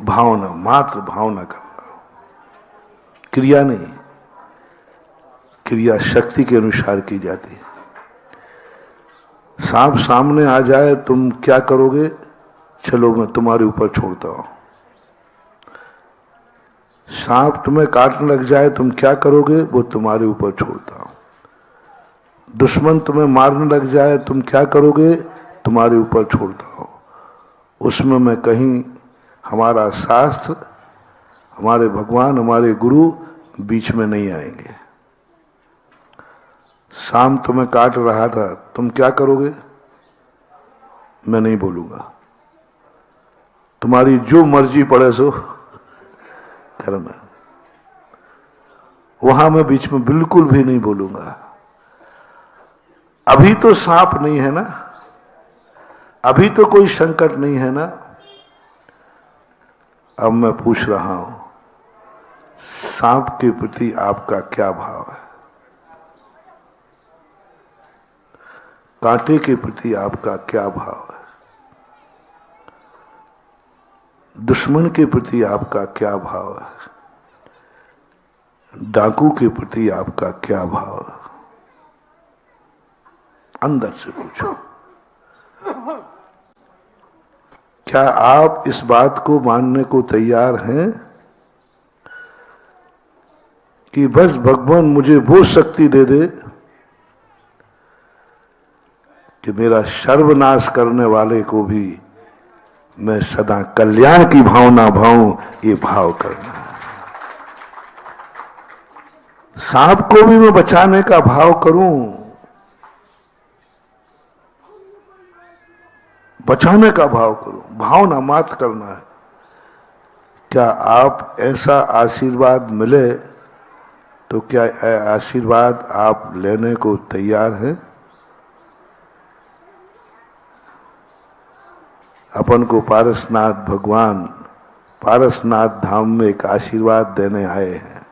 भावना, मात्र भावना करना, क्रिया नहीं। क्रिया शक्ति के अनुसार की जाती है। सांप सामने आ जाए, तुम क्या करोगे? चलो मैं तुम्हारे ऊपर छोड़ता हूं। सांप तुम्हें काटने लग जाए, तुम क्या करोगे? वो तुम्हारे ऊपर छोड़ता हूं। दुश्मन तुम्हें मारने लग जाए, तुम क्या करोगे? तुम्हारे ऊपर छोड़ता हूं। उसमें मैं कहीं हमारा शास्त्र, हमारे भगवान, हमारे गुरु बीच में नहीं आएंगे। सांप तुम्हें काट रहा था, तुम क्या करोगे? मैं नहीं बोलूंगा, तुम्हारी जो मर्जी पड़े सो करना। वहां मैं बीच में बिल्कुल भी नहीं बोलूंगा। अभी तो सांप नहीं है ना, अभी तो कोई संकट नहीं है ना। अब मैं पूछ रहा हूं, सांप के प्रति आपका क्या भाव है? कांटे के प्रति आपका क्या भाव है? दुश्मन के प्रति आपका क्या भाव है? डाकू के प्रति आपका क्या भाव है? अंदर से पूछो। क्या आप इस बात को मानने को तैयार हैं कि बस भगवान मुझे वो शक्ति दे दे कि मेरा सर्वनाश करने वाले को भी मैं सदा कल्याण की भावना भाऊं? ये भाव करना है। सांप को भी मैं बचाने का भाव करूं, बचाने का भाव करूं, भावना मात्र करना है। क्या आप ऐसा आशीर्वाद मिले तो क्या आशीर्वाद आप लेने को तैयार हैं? अपन को पारसनाथ भगवान पारसनाथ धाम में एक आशीर्वाद देने आए हैं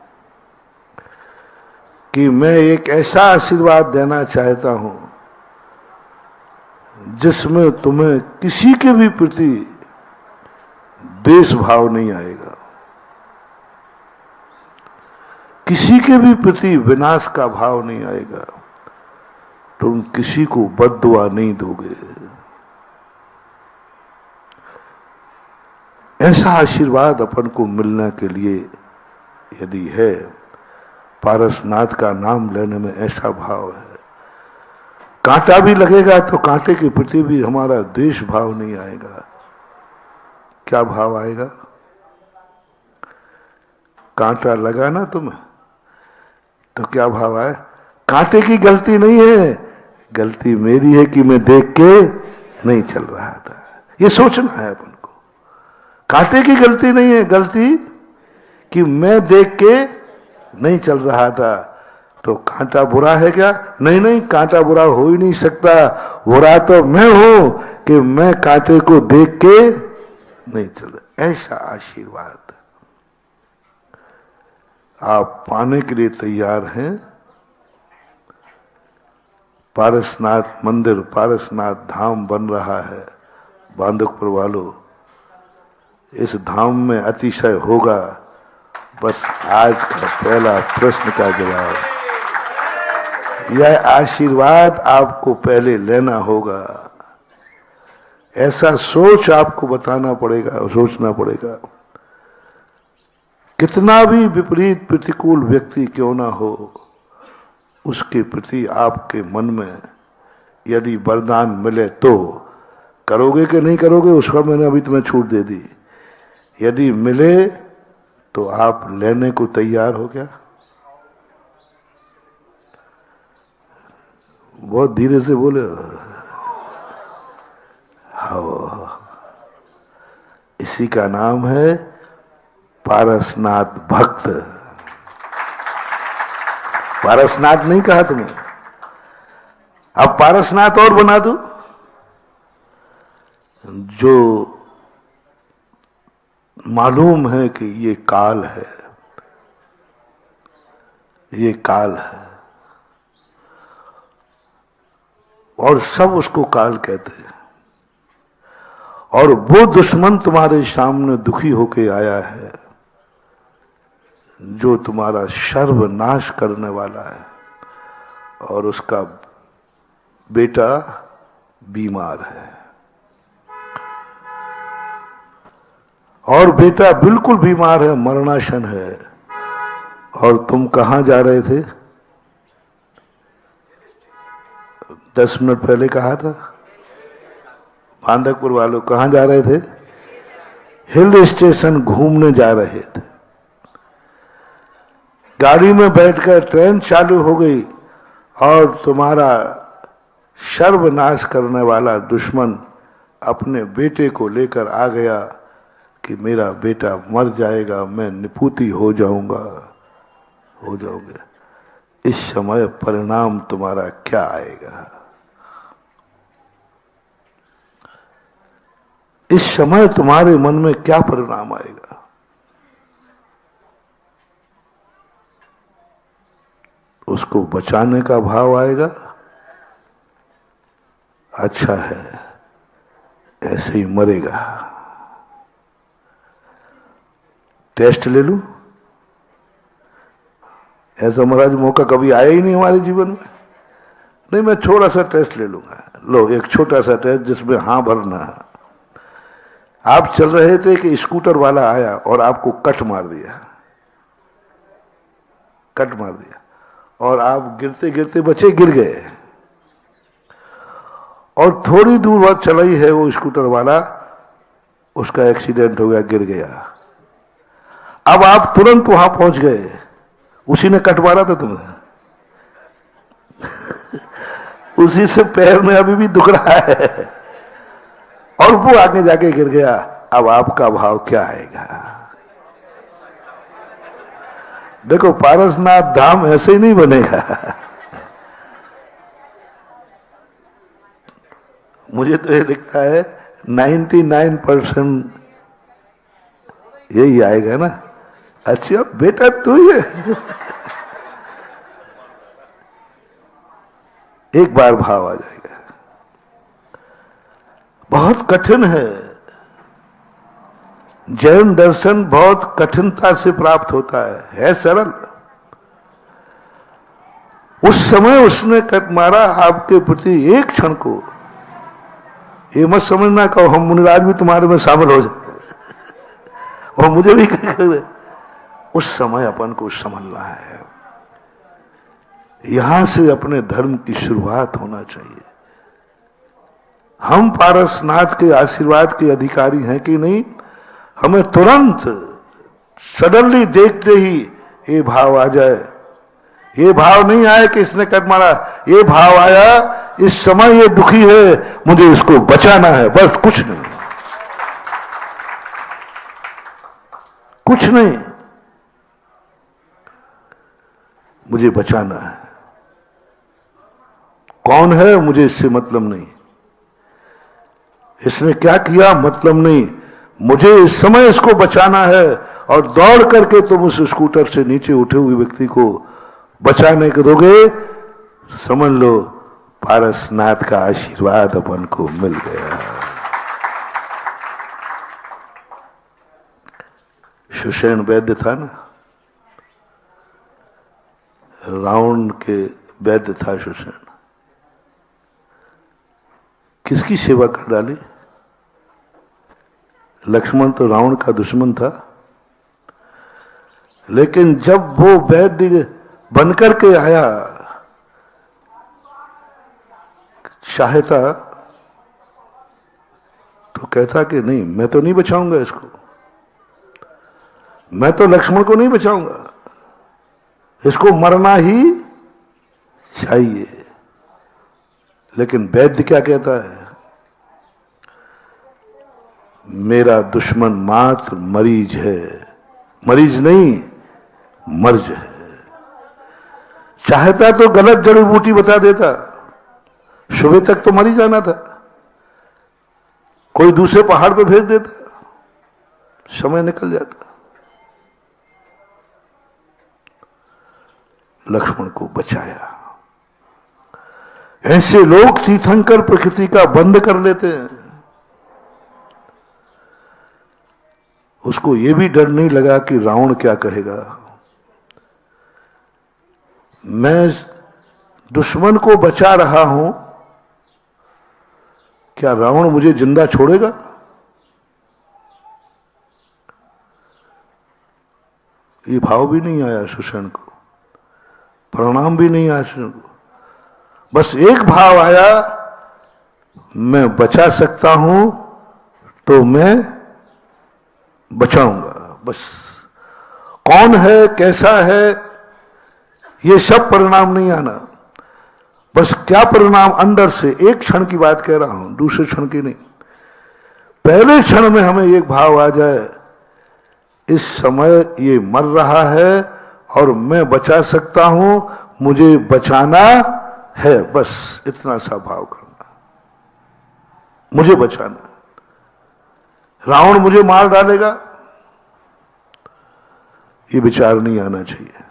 कि मैं एक ऐसा आशीर्वाद देना चाहता हूं जिसमें तुम्हें किसी के भी प्रति द्वेष भाव नहीं आएगा, किसी के भी प्रति विनाश का भाव नहीं आएगा, तुम किसी को बद्दुआ नहीं दोगे। ऐसा आशीर्वाद अपन को मिलने के लिए यदि है, पारसनाथ का नाम लेने में ऐसा भाव है, कांटा भी लगेगा तो कांटे के प्रति भी हमारा द्वेष भाव नहीं आएगा। क्या भाव आएगा? कांटा लगा ना तुम्हें तो क्या भाव आए? कांटे की गलती नहीं है, गलती मेरी है कि मैं देख के नहीं चल रहा था। ये सोचना है अपन को। कांटे की गलती नहीं है, गलती कि मैं देख के नहीं चल रहा था। तो कांटा बुरा है क्या? नहीं नहीं, कांटा बुरा हो ही नहीं सकता। बुरा तो मैं हूं कि मैं कांटे को देख के नहीं चल रहा। ऐसा आशीर्वाद आप पाने के लिए तैयार हैं? पारसनाथ मंदिर, पारसनाथ धाम बन रहा है बांदकपुर वालों। इस धाम में अतिशय होगा। बस आज का पहला प्रश्न का जवाब यह आशीर्वाद आपको पहले लेना होगा। ऐसा सोच आपको बताना पड़ेगा, सोचना पड़ेगा। कितना भी विपरीत प्रतिकूल व्यक्ति क्यों ना हो, उसके प्रति आपके मन में यदि वरदान मिले तो करोगे कि नहीं करोगे, उसका मैंने अभी तुम्हें छूट दे दी। यदि मिले तो आप लेने को तैयार हो क्या? बहुत धीरे से बोले। हाँ, इसी का नाम है पारसनाथ भक्त। पारसनाथ नहीं कहा तुम्हें, अब पारसनाथ और बना दो। जो मालूम है कि ये काल है, ये काल है, और सब उसको काल कहते हैं। और वो दुश्मन तुम्हारे सामने दुखी होके आया है जो तुम्हारा सर्वनाश करने वाला है, और उसका बेटा बीमार है। और बेटा बिल्कुल बीमार है, मरणासन है। और तुम कहां जा रहे थे? 10 मिनट पहले कहा था, बांधकपुर वालों कहां जा रहे थे? हिल स्टेशन घूमने जा रहे थे। गाड़ी में बैठकर ट्रेन चालू हो गई और तुम्हारा सर्वनाश करने वाला दुश्मन अपने बेटे को लेकर आ गया कि मेरा बेटा मर जाएगा, मैं निपुती हो जाऊंगा, हो जाओगे। इस समय परिणाम तुम्हारा क्या आएगा? इस समय तुम्हारे मन में क्या परिणाम आएगा? उसको बचाने का भाव आएगा, अच्छा है ऐसे ही मरेगा। टेस्ट ले लूं? ऐसा महाराज मौका कभी आया ही नहीं हमारे जीवन में। नहीं, मैं थोड़ा सा टेस्ट ले लूंगा। लो, एक छोटा सा टेस्ट जिसमें हाँ भरना है। आप चल रहे थे कि स्कूटर वाला आया और आपको कट मार दिया, कट मार दिया, और आप गिरते गिरते बचे, गिर गए। और थोड़ी दूर बाद चलाई है वो स्कूटर वाला, उसका एक्सीडेंट हो गया, गिर गया। अब आप तुरंत वहां पहुंच गए, उसी ने कट मारा था तुम्हें। उसी से पैर में अभी भी दुख रहा है, और वो आगे जाके गिर गया। अब आपका भाव क्या आएगा? देखो, पारसनाथ धाम ऐसे ही नहीं बनेगा। मुझे तो ये लगता है 99% यही आएगा ना। अच्छा बेटा तू ही है। एक बार भाव आ जाएगा। बहुत कठिन है, जैन दर्शन बहुत कठिनता से प्राप्त होता है सरल। उस समय उसने कट मारा आपके प्रति एक क्षण को। ये मत समझना कहो हम मुनिराज भी तुम्हारे में शामिल हो जाए और मुझे भी उस समय अपन को समझना है। यहां से अपने धर्म की शुरुआत होना चाहिए। हम पारसनाथ के आशीर्वाद के अधिकारी हैं कि नहीं? हमें तुरंत सडनली देखते ही ये भाव आ जाए। ये भाव नहीं आया कि इसने कट मारा, ये भाव आया इस समय ये दुखी है, मुझे इसको बचाना है, बस कुछ नहीं, कुछ नहीं, मुझे बचाना है। कौन है मुझे इससे मतलब नहीं, इसने क्या किया मतलब नहीं, मुझे इस समय इसको बचाना है। और दौड़ करके तुम उस स्कूटर से नीचे उठे हुए व्यक्ति को बचाने को दोगे, समझ लो पारसनाथ का आशीर्वाद अपन को मिल गया। सुषेण वैद्य था ना, रावण के वैद्य था सुषेण, किसकी सेवा कर डाली? लक्ष्मण तो रावण का दुश्मन था, लेकिन जब वो वैद्य बनकर के आया, सहायता, तो कहता कि नहीं, मैं तो नहीं बचाऊंगा इसको, मैं तो लक्ष्मण को नहीं बचाऊंगा, इसको मरना ही चाहिए। लेकिन वैद्य क्या कहता है? मेरा दुश्मन मात्र मरीज है, मरीज नहीं मर्ज है। चाहता तो गलत जड़ी बूटी बता देता, सुबह तक तो मरी जाना था, कोई दूसरे पहाड़ पे भेज देता, समय निकल जाता। लक्ष्मण को बचाया। ऐसे लोग तीर्थंकर प्रकृति का बंद कर लेते हैं। उसको यह भी डर नहीं लगा कि रावण क्या कहेगा। मैं दुश्मन को बचा रहा हूं, क्या रावण मुझे जिंदा छोड़ेगा? ये भाव भी नहीं आया सुषेण को, परिणाम भी नहीं आया सुषेण को। बस एक भाव आया, मैं बचा सकता हूं तो मैं बचाऊंगा। बस कौन है, कैसा है, ये सब परिणाम नहीं आना। बस क्या परिणाम अंदर से, एक क्षण की बात कह रहा हूं, दूसरे क्षण की नहीं। पहले क्षण में हमें एक भाव आ जाए, इस समय ये मर रहा है और मैं बचा सकता हूं, मुझे बचाना है, बस इतना सा भाव करना, मुझे बचाना। रावण मुझे मार डालेगा, ये विचार नहीं आना चाहिए,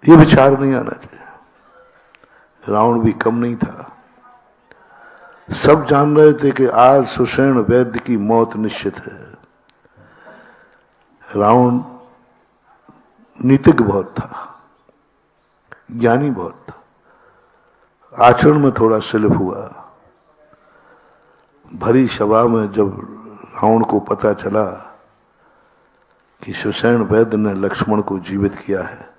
ये विचार नहीं आना चाहिए। रावण भी कम नहीं था। सब जान रहे थे कि आज सुषेण वैद्य की मौत निश्चित है। रावण नीतिज्ञ बहुत था, ज्ञानी बहुत था, आचरण में थोड़ा सिलिप हुआ। भरी सभा में जब रावण को पता चला कि सुषेण वैद्य ने लक्ष्मण को जीवित किया है,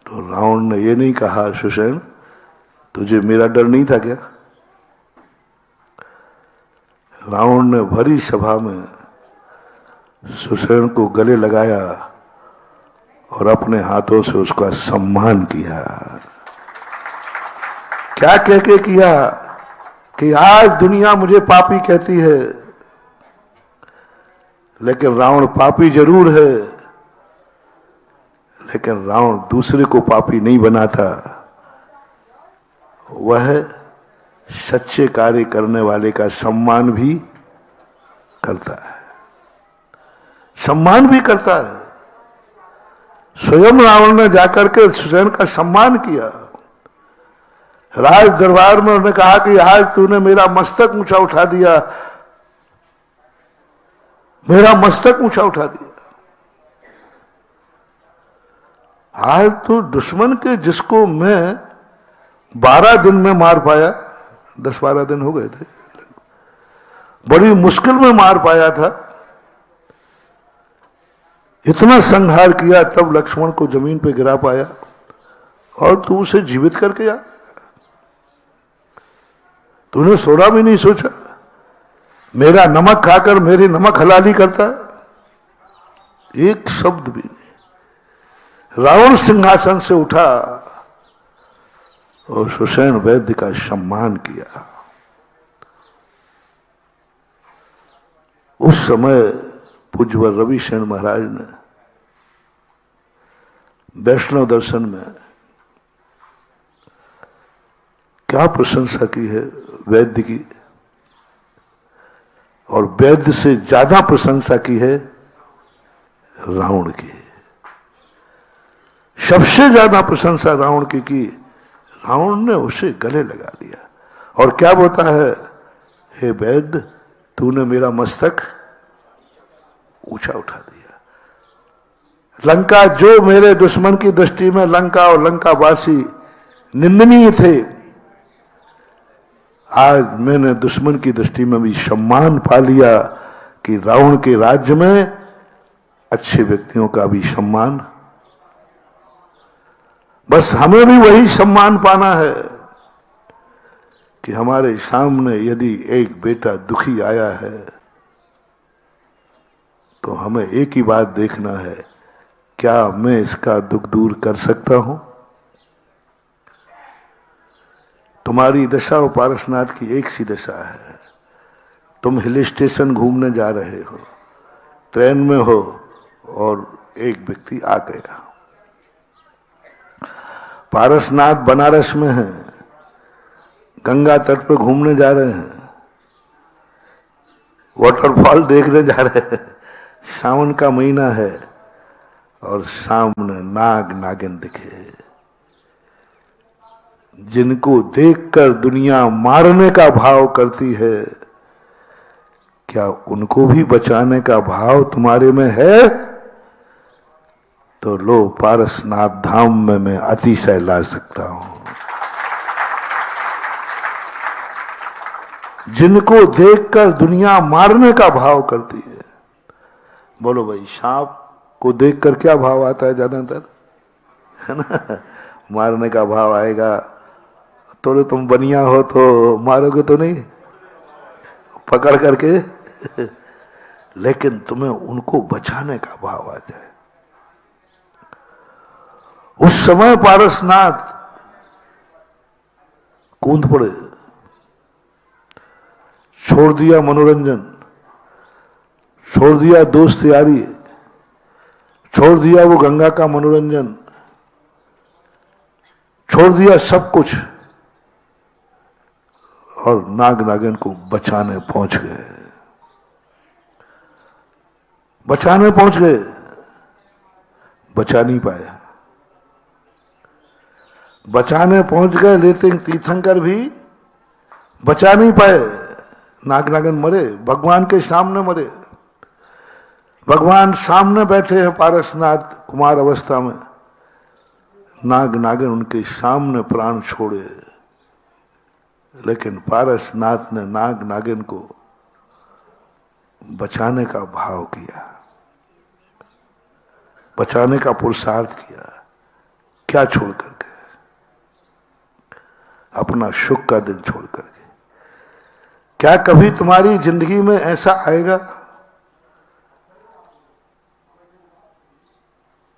तो रावण ने यह नहीं कहा, सुषेण तुझे मेरा डर नहीं था क्या? रावण ने भरी सभा में सुषेण को गले लगाया और अपने हाथों से उसका सम्मान किया। क्या कह के किया कि आज दुनिया मुझे पापी कहती है, लेकिन रावण पापी जरूर है, लेकिन रावण दूसरे को पापी नहीं बनाता। वह सच्चे कार्य करने वाले का सम्मान भी करता है, सम्मान भी करता है। स्वयं रावण ने जाकर के सुषेण का सम्मान किया। राज दरबार में उन्होंने कहा कि आज तूने मेरा मस्तक ऊंचा उठा दिया, मेरा मस्तक ऊंचा उठा दिया। आज तो दुश्मन के जिसको मैं 12 दिन में मार पाया, 10-12 दिन हो गए थे, बड़ी मुश्किल में मार पाया था, इतना संहार किया, तब लक्ष्मण को जमीन पे गिरा पाया, और तू उसे जीवित करके आ। तूने थोड़ा भी नहीं सोचा, मेरा नमक खाकर मेरी नमक हलाली करता है, एक शब्द भी नहीं। रावण सिंहासन से उठा और सुषेण वैद्य का सम्मान किया। उस समय पूज्यवर रविशरण महाराज ने वैष्णव दर्शन में क्या प्रशंसा की है वैद्य की, और वैद्य से ज्यादा प्रशंसा की है रावण की। सबसे ज्यादा प्रशंसा रावण की रावण ने उसे गले लगा लिया और क्या बोलता है, हे वैद्य तूने मेरा मस्तक ऊंचा उठा दिया। लंका जो मेरे दुश्मन की दृष्टि में लंका और लंकावासी निंदनीय थे, आज मैंने दुश्मन की दृष्टि में भी सम्मान पा लिया कि रावण के राज्य में अच्छे व्यक्तियों का भी सम्मान। बस हमें भी वही सम्मान पाना है कि हमारे सामने यदि एक बेटा दुखी आया है तो हमें एक ही बात देखना है, क्या मैं इसका दुख दूर कर सकता हूं? तुम्हारी दशा और पारसनाथ की एक सी दशा है। तुम हिल स्टेशन घूमने जा रहे हो, ट्रेन में हो और एक व्यक्ति आ गया। पारसनाथ बनारस में है, गंगा तट पे घूमने जा रहे हैं, वाटरफॉल देखने जा रहे हैं, सावन का महीना है और सामने नाग नागिन दिखे, जिनको देखकर दुनिया मारने का भाव करती है, क्या उनको भी बचाने का भाव तुम्हारे में है? तो लो, पारसनाथ धाम में मैं अतिशय ला सकता हूं। जिनको देखकर दुनिया मारने का भाव करती है। बोलो भाई, सांप को देखकर क्या भाव आता है ज्यादातर? है ना, मारने का भाव आएगा। थोड़े तुम बनिया हो तो मारोगे तो नहीं, पकड़ करके लेकिन तुम्हें उनको बचाने का भाव आ जाए। उस समय पारसनाथ कूद पड़े, छोड़ दिया मनोरंजन, छोड़ दिया दोस्त यारी, छोड़ दिया वो गंगा का मनोरंजन, छोड़ दिया सब कुछ और नाग नागिन को बचाने पहुंच गए। बचाने पहुंच गए, बचा नहीं पाए। बचाने पहुंच गए लेकिन तीर्थंकर भी बचा नहीं पाए। नाग नागिन मरे, भगवान के सामने मरे। भगवान सामने बैठे हैं पारसनाथ कुमार अवस्था में, नाग नागिन उनके सामने प्राण छोड़े, लेकिन पारसनाथ ने नाग नागिन को बचाने का भाव किया, बचाने का पुरुषार्थ किया। क्या छोड़ करके? अपना सुख का दिन छोड़ करके। क्या कभी तुम्हारी जिंदगी में ऐसा आएगा?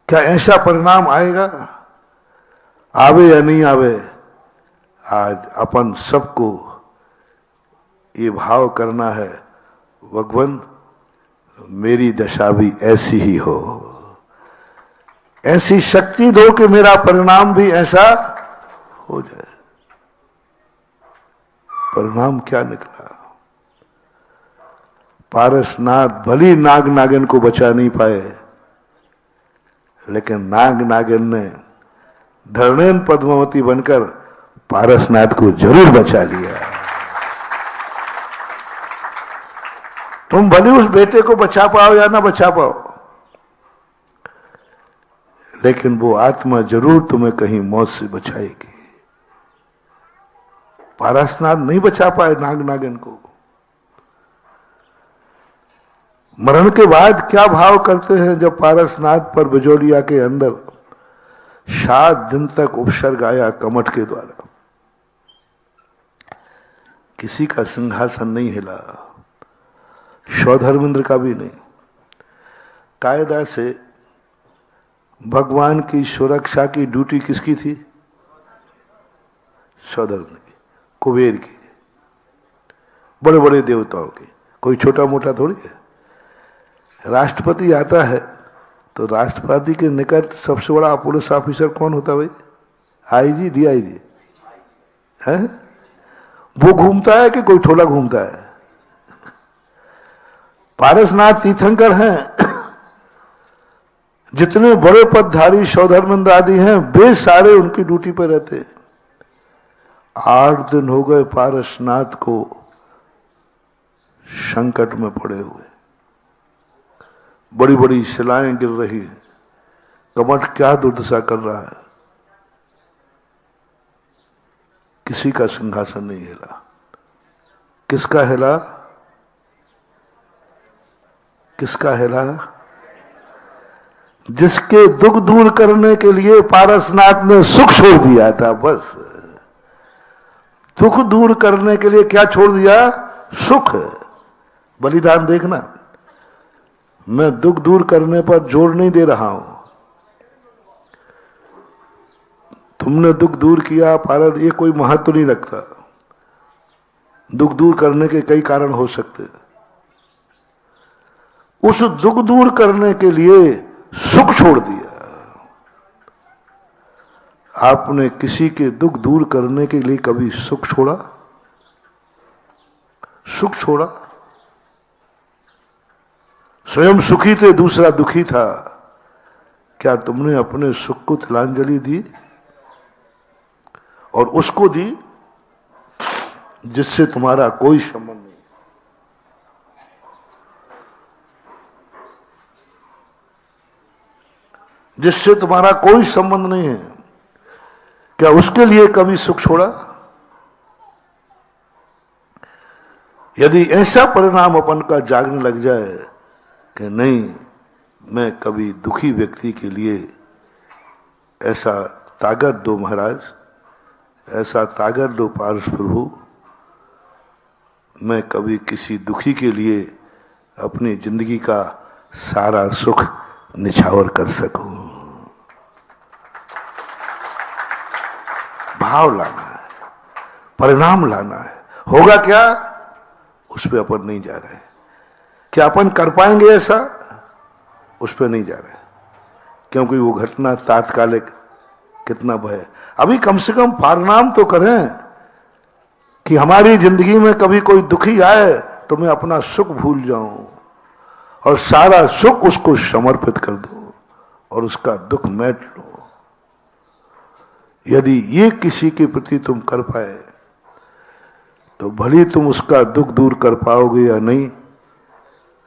क्या ऐसा परिणाम आएगा? आवे या नहीं आवे, आज अपन सबको ये भाव करना है, भगवान मेरी दशा भी ऐसी ही हो, ऐसी शक्ति दो कि मेरा परिणाम भी ऐसा हो जाए। परिणाम क्या निकला? पारसनाथ भली नाग नागिन को बचा नहीं पाए, लेकिन नाग नागिन ने धरणेन पद्मावती बनकर पारसनाथ को जरूर बचा लिया। तुम भले उस बेटे को बचा पाओ या ना बचा पाओ, लेकिन वो आत्मा जरूर तुम्हें कहीं मौत से बचाएगी। पारसनाथ नहीं बचा पाए नाग नागिन को। मरण के बाद क्या भाव करते हैं? जब पारसनाथ पर बिजोलिया के अंदर 7 दिन तक उपसर्ग आया कमठ के द्वारा, किसी का सिंहासन नहीं हिला, सौधर्मेंद्र का भी नहीं। कायदा से भगवान की सुरक्षा की ड्यूटी किसकी थी? सौधर्मेंद्र की, कुबेर की, बड़े बड़े देवताओं की। कोई छोटा मोटा थोड़ी है। राष्ट्रपति आता है तो राष्ट्रपति के निकट सबसे बड़ा पुलिस ऑफिसर कौन होता है भाई? आईजी, डीआईजी है? वो घूमता है कि कोई ठोला घूमता है? पारसनाथ तीर्थंकर हैं, जितने बड़े पदधारी सौधर्मेंद्र आदि हैं, वे सारे उनकी ड्यूटी पर रहते हैं। 8 दिन हो गए पारसनाथ को संकट में पड़े हुए, बड़ी बड़ी शिलाएं गिर रही हैं, कमठ क्या दुर्दशा कर रहा है? किसी का सिंहासन नहीं हिला। किसका हिला? किसका हिला? जिसके दुख दूर करने के लिए पारसनाथ ने सुख छोड़ दिया था। बस दुख दूर करने के लिए क्या छोड़ दिया? सुख। बलिदान देखना, मैं दुख दूर करने पर जोर नहीं दे रहा हूं। तुमने दुख दूर किया, पारस, ये कोई महत्व नहीं रखता। दुख दूर करने के कई कारण हो सकते हैं। उस दुख दूर करने के लिए सुख छोड़ दिया। आपने किसी के दुख दूर करने के लिए कभी सुख छोड़ा? सुख छोड़ा? स्वयं सुखी थे, दूसरा दुखी था, क्या तुमने अपने सुख को तिलांजलि दी? और उसको दी जिससे तुम्हारा कोई संबंध नहीं। जिससे तुम्हारा कोई संबंध नहीं है, क्या उसके लिए कभी सुख छोड़ा? यदि ऐसा परिणाम अपन का जागने लग जाए कि नहीं, मैं कभी दुखी व्यक्ति के लिए ऐसा ताकत दो महाराज, ऐसा ताकत दो पारस प्रभु, मैं कभी किसी दुखी के लिए अपनी जिंदगी का सारा सुख निछावर कर सकूं। भाव लाना है, परिणाम लाना है। होगा क्या, उस पर अपन नहीं जा रहे। क्या अपन कर पाएंगे ऐसा, उस पर नहीं जा रहे, क्योंकि वो घटना तात्कालिक कितना भय। अभी कम से कम परिणाम तो करें कि हमारी जिंदगी में कभी कोई दुखी आए तो मैं अपना सुख भूल जाऊं और सारा सुख उसको समर्पित कर दूं और उसका दुख मेट लूं। यदि ये किसी के प्रति तुम कर पाए तो भले तुम उसका दुख दूर कर पाओगे या नहीं,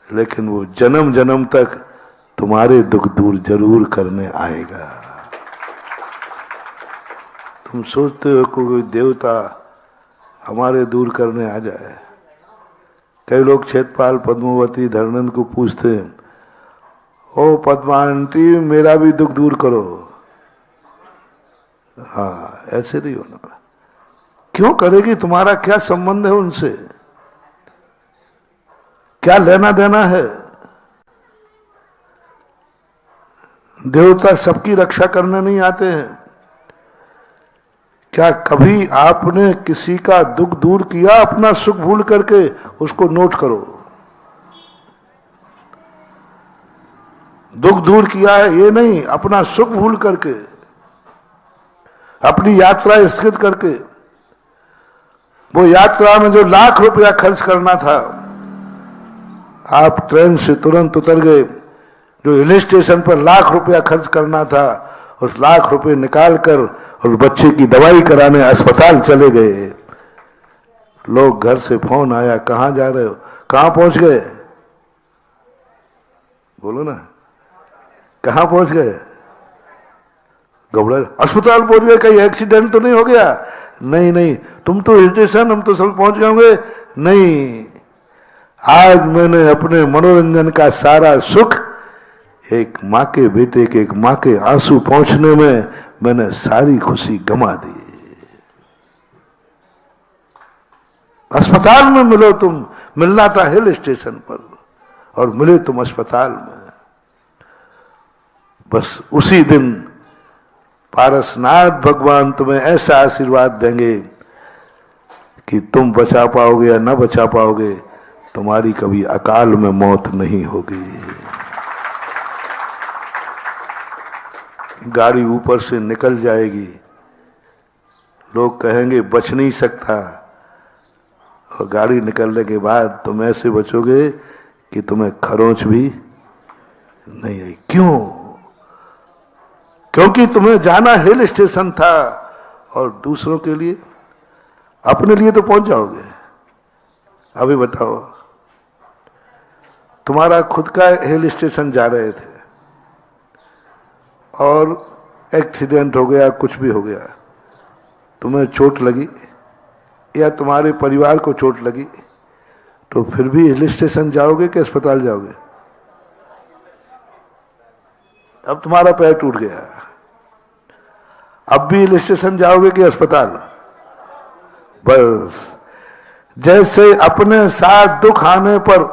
लेकिन वो जन्म जन्म तक तुम्हारे दुख दूर जरूर करने आएगा। तुम सोचते हो कोई देवता हमारे दूर करने आ जाए। कई लोग क्षेत्रपाल पद्मावती धर्मेंद्र को पूछते हैं, ओ पद्मा आंटी मेरा भी दुख दूर करो। हाँ, ऐसे नहीं होना। क्यों करेगी? तुम्हारा क्या संबंध है उनसे? क्या लेना देना है? देवता सबकी रक्षा करने नहीं आते हैं। क्या कभी आपने किसी का दुख दूर किया? अपना सुख भूल करके उसको नोट करो। दुख दूर किया है ये नहीं, अपना सुख भूल करके, अपनी यात्रा स्थगित करके। वो यात्रा में जो लाख रुपया खर्च करना था, आप ट्रेन से तुरंत उतर गए। जो हिल स्टेशन पर लाख रुपया खर्च करना था, उस लाख रुपए निकाल कर और बच्चे की दवाई कराने अस्पताल चले गए। लोग घर से फोन आया, कहां जा रहे हो? कहां पहुंच गए? बोलो ना, कहां पहुंच गए? घबरा, अस्पताल पहुंच गए, कहीं एक्सीडेंट तो नहीं हो गया? नहीं नहीं, तुम तो हिल स्टेशन, हम तो सब पहुंच गए होंगे। नहीं, आज मैंने अपने मनोरंजन का सारा सुख एक माँ के बेटे के, एक माँ के आंसू पहुंचने में मैंने सारी खुशी गंवा दी। अस्पताल में मिलो तुम, मिलना था हिल स्टेशन पर और मिले तुम अस्पताल में। बस उसी दिन पारसनाथ भगवान तुम्हें ऐसा आशीर्वाद देंगे कि तुम बचा पाओगे या न बचा पाओगे, तुम्हारी कभी अकाल में मौत नहीं होगी। गाड़ी ऊपर से निकल जाएगी, लोग कहेंगे बच नहीं सकता, और गाड़ी निकलने के बाद तुम ऐसे बचोगे कि तुम्हें खरोंच भी नहीं आई। क्यों? क्योंकि तुम्हें जाना हिल स्टेशन था और दूसरों के लिए, अपने लिए तो पहुंच जाओगे। अभी बताओ, तुम्हारा खुद का हिल स्टेशन जा रहे थे और एक्सीडेंट हो गया, कुछ भी हो गया, तुम्हें चोट लगी या तुम्हारे परिवार को चोट लगी, तो फिर भी हिल स्टेशन जाओगे कि अस्पताल जाओगे? अब तुम्हारा पैर टूट गया, अब भी हिल स्टेशन जाओगे कि अस्पताल? बस जैसे अपने साथ दुख आने पर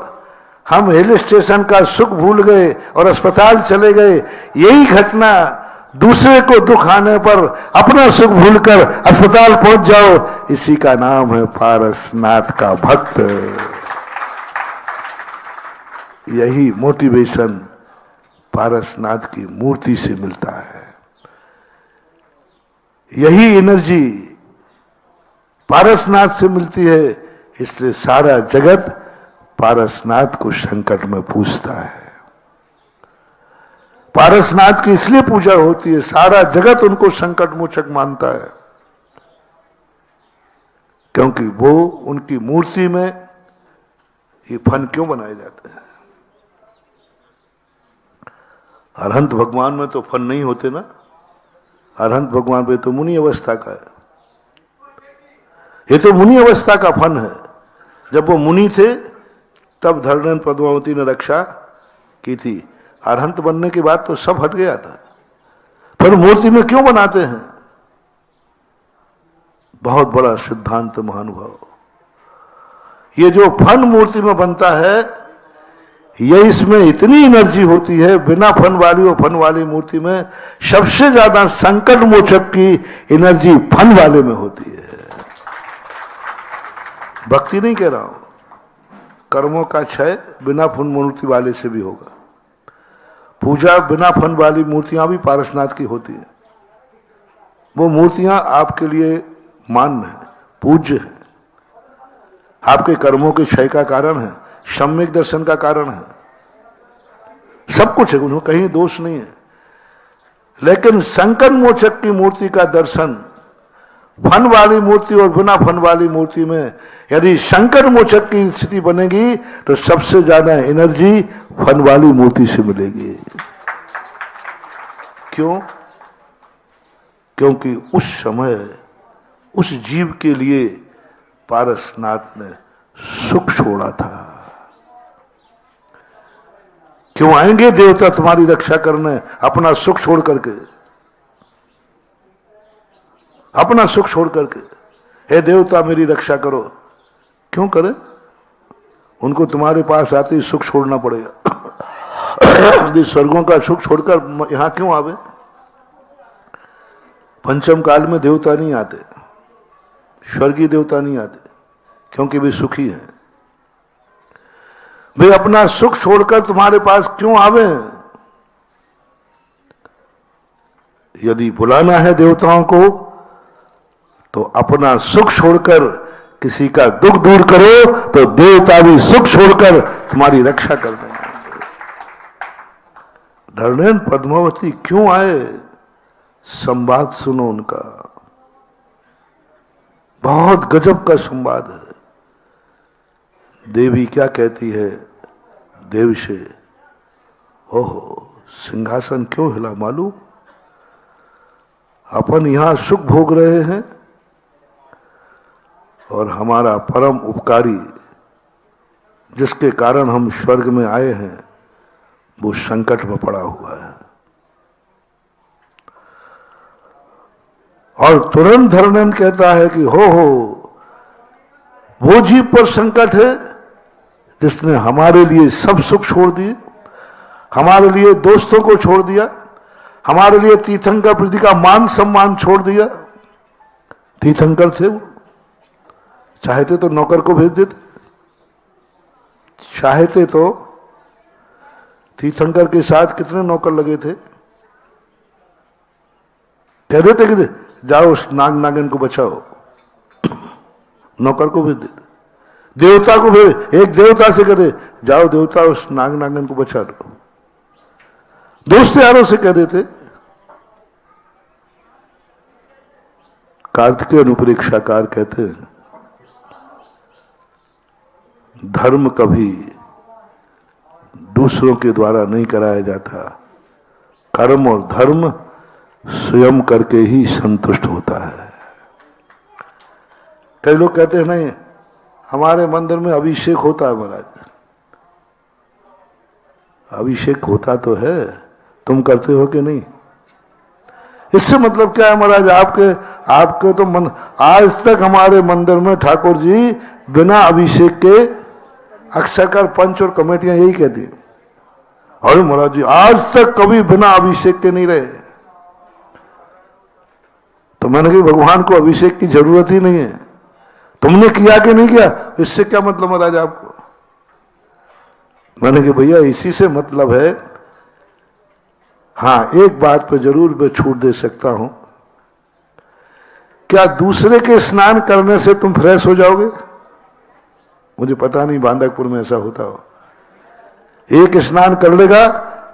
हम हिल स्टेशन का सुख भूल गए और अस्पताल चले गए, यही घटना दूसरे को दुख आने पर अपना सुख भूलकर अस्पताल पहुंच जाओ, इसी का नाम है पारसनाथ का भक्त। यही मोटिवेशन पारसनाथ की मूर्ति से मिलता है, यही एनर्जी पारसनाथ से मिलती है। इसलिए सारा जगत पारसनाथ को संकट में पूजता है। पारसनाथ की इसलिए पूजा होती है, सारा जगत उनको संकट मोचक मानता है, क्योंकि वो उनकी मूर्ति में ये फन क्यों बनाए जाते हैं? अरहंत भगवान में तो फन नहीं होते ना, अरहंत भगवान पे तो मुनि अवस्था का है, ये तो मुनि अवस्था का फन है। जब वो मुनि थे तब धरणेन्द्र पद्मावती ने रक्षा की थी, अरहंत बनने के बाद तो सब हट गया था। पर मूर्ति में क्यों बनाते हैं? बहुत बड़ा सिद्धांत महानुभाव। ये जो फन मूर्ति में बनता है, ये इसमें इतनी एनर्जी होती है, बिना फन वाली और फन वाली मूर्ति में सबसे ज्यादा संकट मोचक की एनर्जी फन वाले में होती है। भक्ति नहीं कह रहा हूं, कर्मों का क्षय बिना फन मूर्ति वाले से भी होगा। पूजा बिना फन वाली मूर्तियां भी पारसनाथ की होती है। वो मूर्तियां आपके लिए मान्य है, पूज्य है, आपके कर्मों के क्षय का कारण है, सम्यक दर्शन का कारण है, सब कुछ है, उन्हें कहीं दोष नहीं है। लेकिन संकट मोचक की मूर्ति का दर्शन फन वाली मूर्ति और बिना फन वाली मूर्ति में यदि संकट मोचक की स्थिति बनेगी तो सबसे ज्यादा एनर्जी फन वाली मूर्ति से मिलेगी। क्यों? क्योंकि उस समय उस जीव के लिए पारसनाथ ने सुख छोड़ा था। क्यों आएंगे देवता तुम्हारी रक्षा करने अपना सुख छोड़ करके? अपना सुख छोड़ करके, हे देवता मेरी रक्षा करो, क्यों करे? उनको तुम्हारे पास आते ही सुख छोड़ना पड़ेगा। स्वर्गों का सुख छोड़कर यहां क्यों आवे? पंचम काल में देवता नहीं आते, स्वर्गीय देवता नहीं आते, क्योंकि वे सुखी हैं। वे अपना सुख छोड़कर तुम्हारे पास क्यों आवे? यदि बुलाना है देवताओं को तो अपना सुख छोड़कर किसी का दुख दूर करो, तो देवता भी सुख छोड़कर तुम्हारी रक्षा कर देंगे। धरणेन्द्र पद्मावती क्यों आए? संवाद सुनो उनका, बहुत गजब का संवाद है। देवी क्या कहती है देव से? ओहो, सिंहासन क्यों हिला मालूम? अपन यहां सुख भोग रहे हैं और हमारा परम उपकारी जिसके कारण हम स्वर्ग में आए हैं वो संकट में पड़ा हुआ है। और तुरंत धरणेन्द्र कहता है कि हो वो जीव पर संकट है जिसने हमारे लिए सब सुख छोड़ दिए, हमारे लिए दोस्तों को छोड़ दिया, हमारे लिए तीर्थंकर प्रति का मान सम्मान छोड़ दिया। तीर्थंकर थे वो, चाहते तो नौकर को भेज देते, चाहते तो तीर्थंकर के साथ कितने नौकर लगे थे, कह देते कि जाओ उस नाग नागिन को बचाओ, नौकर को भेज देते। देवता को भेज, एक देवता से कहते जाओ देवता उस नाग नागिन को बचा दो, दोस्त यारों से कह देते। कार्तिकेय अनुप्रेक्षाकार कहते हैं धर्म कभी दूसरों के द्वारा नहीं कराया जाता, कर्म और धर्म स्वयं करके ही संतुष्ट होता है। कई लोग कहते हैं नहीं, हमारे मंदिर में अभिषेक होता है। महाराज, अभिषेक होता तो है, तुम करते हो कि नहीं? इससे मतलब क्या है महाराज? आपके तो मन, आज तक हमारे मंदिर में ठाकुर जी बिना अभिषेक के, अक्षरकर पंच और कमेटियां यही कहती है, अरे महाराज जी आज तक कभी बिना अभिषेक के नहीं रहे। तो मैंने कहा भगवान को अभिषेक की जरूरत ही नहीं है, तुमने किया कि नहीं किया, इससे क्या मतलब महाराज आपको? मैंने कहा भैया इसी से मतलब है। हाँ, एक बात पे जरूर मैं छूट दे सकता हूं, क्या दूसरे के स्नान करने से तुम फ्रेश हो जाओगे? मुझे पता नहीं बांदकपुर में ऐसा होता हो। एक स्नान कर लेगा,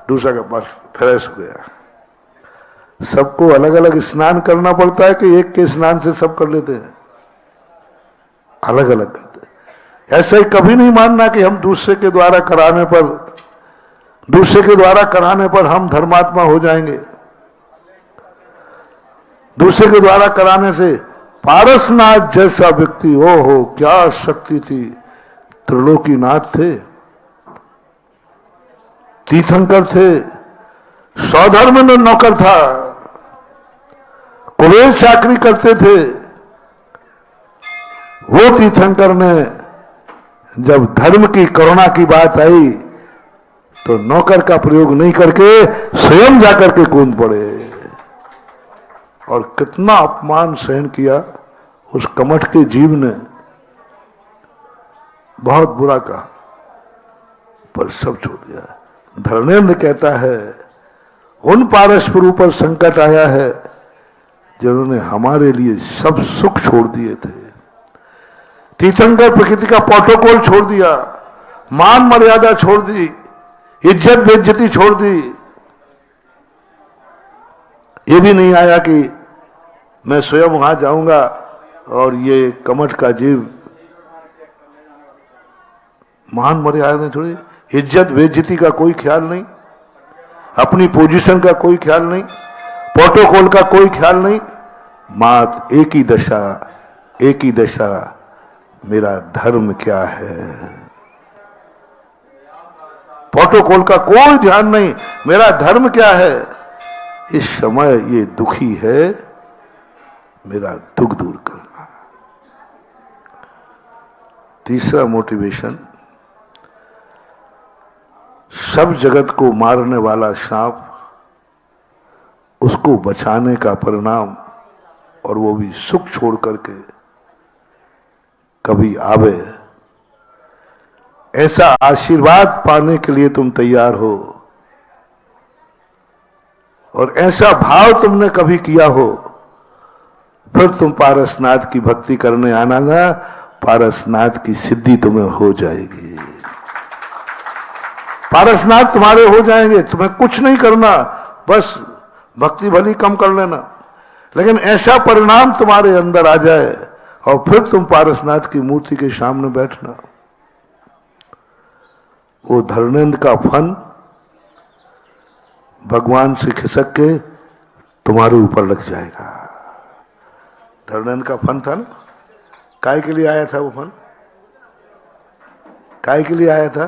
दूसरा का बस फ्रेश हो गया। सबको अलग अलग स्नान करना पड़ता है कि एक के स्नान से सब कर लेते हैं? अलग अलग करते हैं। ऐसा ही कभी नहीं मानना कि हम दूसरे के द्वारा कराने पर हम धर्मात्मा हो जाएंगे। दूसरे के द्वारा कराने से पारसनाथ जैसा व्यक्ति, ओ हो क्या शक्ति थी, त्रिलोकीनाथ थे, तीर्थंकर थे, सौधर्म में नौकर था, कुबेर चाकरी करते थे। वो तीर्थंकर ने जब धर्म की करुणा की बात आई तो नौकर का प्रयोग नहीं करके स्वयं जाकर के कूद पड़े, और कितना अपमान सहन किया उस कमठ के जीव ने, बहुत बुरा कहा, पर सब छोड़ दिया। धर्मेंद्र कहता है उन पारस्परों पर संकट आया है जिन्होंने हमारे लिए सब सुख छोड़ दिए थे। तीर्थंकर प्रकृति का प्रोटोकॉल छोड़ दिया, मान मर्यादा छोड़ दी, इज्जत बेइज्जती छोड़ दी। ये भी नहीं आया कि मैं स्वयं वहां जाऊंगा और ये कमठ का जीव, मान मर्यादा छोड़ी, इज्जत बेइज्जती का कोई ख्याल नहीं, अपनी पोजीशन का कोई ख्याल नहीं, प्रोटोकॉल का कोई ख्याल नहीं, मात एक ही दशा, मेरा धर्म क्या है। प्रोटोकॉल का कोई ध्यान नहीं, मेरा धर्म क्या है। इस समय ये दुखी है, मेरा दुख दूर करना। तीसरा मोटिवेशन, सब जगत को मारने वाला सांप, उसको बचाने का परिणाम, और वो भी सुख छोड़ करके कभी आवे, ऐसा आशीर्वाद पाने के लिए तुम तैयार हो, और ऐसा भाव तुमने कभी किया हो, फिर तुम पारसनाथ की भक्ति करने आना ना, पारसनाथ की सिद्धि तुम्हें हो जाएगी। पारसनाथ तुम्हारे हो जाएंगे, तुम्हें कुछ नहीं करना, बस भक्ति भली कम कर लेना, लेकिन ऐसा परिणाम तुम्हारे अंदर आ जाए और फिर तुम पारसनाथ की मूर्ति के सामने बैठना। वो धर्मेंद्र का फन भगवान से खिसक के तुम्हारे ऊपर लग जाएगा। धर्मेंद्र का फन था ना, काय के लिए आया था वो फन? काय के लिए आया था?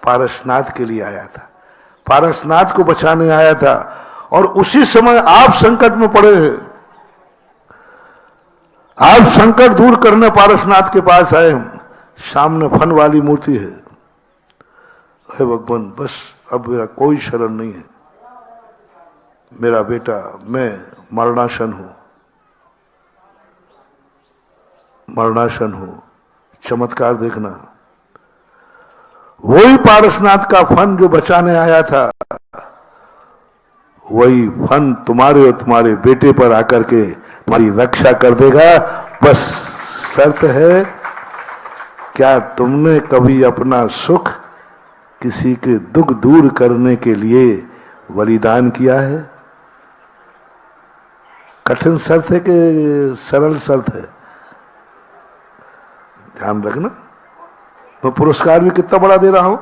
पारसनाथ के लिए आया था, पारसनाथ को बचाने आया था। और उसी समय आप संकट में पड़े हैं, आप संकट दूर करने पारसनाथ के पास आए हम, सामने फन वाली मूर्ति है। हे भगवान, बस अब मेरा कोई शरण नहीं है, मेरा बेटा, मैं मरणासन हूं, चमत्कार देखना। वही पारसनाथ का फन जो बचाने आया था, वही फन तुम्हारे और तुम्हारे बेटे पर आकर के तुम्हारी रक्षा कर देगा। बस शर्त है, क्या तुमने कभी अपना सुख किसी के दुख दूर करने के लिए बलिदान किया है? कठिन शर्त है कि सरल शर्त है? ध्यान रखना। मैं पुरस्कार भी कितना बड़ा दे रहा हूं,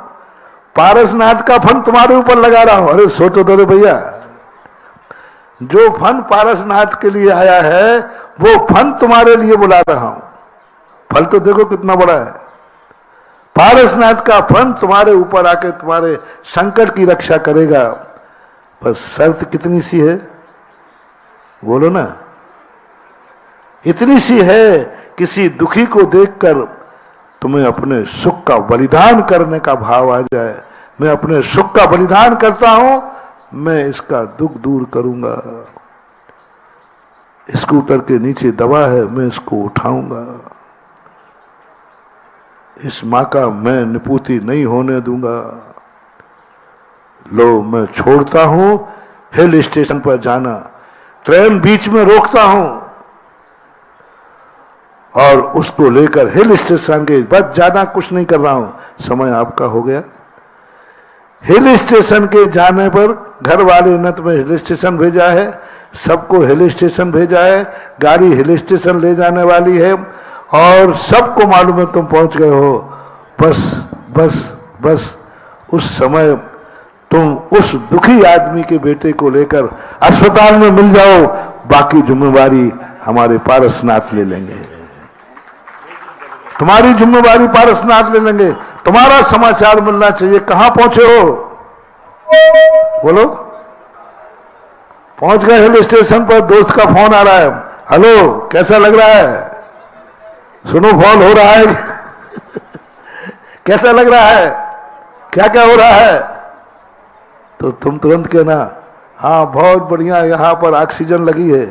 पारसनाथ का फन तुम्हारे ऊपर लगा रहा हूं। अरे सोचो तो भैया, जो फन पारसनाथ के लिए आया है वो फन तुम्हारे लिए बुला रहा हूं। फल तो देखो कितना बड़ा है। पारसनाथ का फन तुम्हारे ऊपर आके तुम्हारे संकट की रक्षा करेगा। बस शर्त कितनी सी है, बोलो ना। इतनी सी है, किसी दुखी को देखकर तुम्हें अपने सुख का बलिदान करने का भाव आ जाए। मैं अपने सुख का बलिदान करता हूं, मैं इसका दुख दूर करूंगा। स्कूटर के नीचे दबा है, मैं इसको उठाऊंगा। इस मां का मैं निपुति नहीं होने दूंगा। लो, मैं छोड़ता हूं हिल स्टेशन पर जाना, ट्रेन बीच में रोकता हूं और उसको लेकर हिल स्टेशन के, बस ज्यादा कुछ नहीं कर रहा हूं, समय आपका हो गया। हिल स्टेशन के जाने पर घर वाले ने तुम्हें हिल स्टेशन भेजा है, सबको हिल स्टेशन भेजा है, गाड़ी हिल स्टेशन ले जाने वाली है और सबको मालूम है तुम पहुंच गए हो। बस बस बस उस समय तुम उस दुखी आदमी के बेटे को लेकर अस्पताल में मिल जाओ, बाकी जिम्मेवारी हमारे पारसनाथ ले लेंगे। तुम्हारी जिम्मेवारी पारसनाथ ले लेंगे। तुम्हारा समाचार मिलना चाहिए, कहां पहुंचे हो, बोलो। पहुंच गए हिल स्टेशन पर, दोस्त का फोन आ रहा है, हेलो कैसा लग रहा है, सुनो फॉल हो रहा है कैसा लग रहा है, क्या क्या हो रहा है, तो तुम तुरंत कहना हाँ बहुत बढ़िया, यहां पर ऑक्सीजन लगी है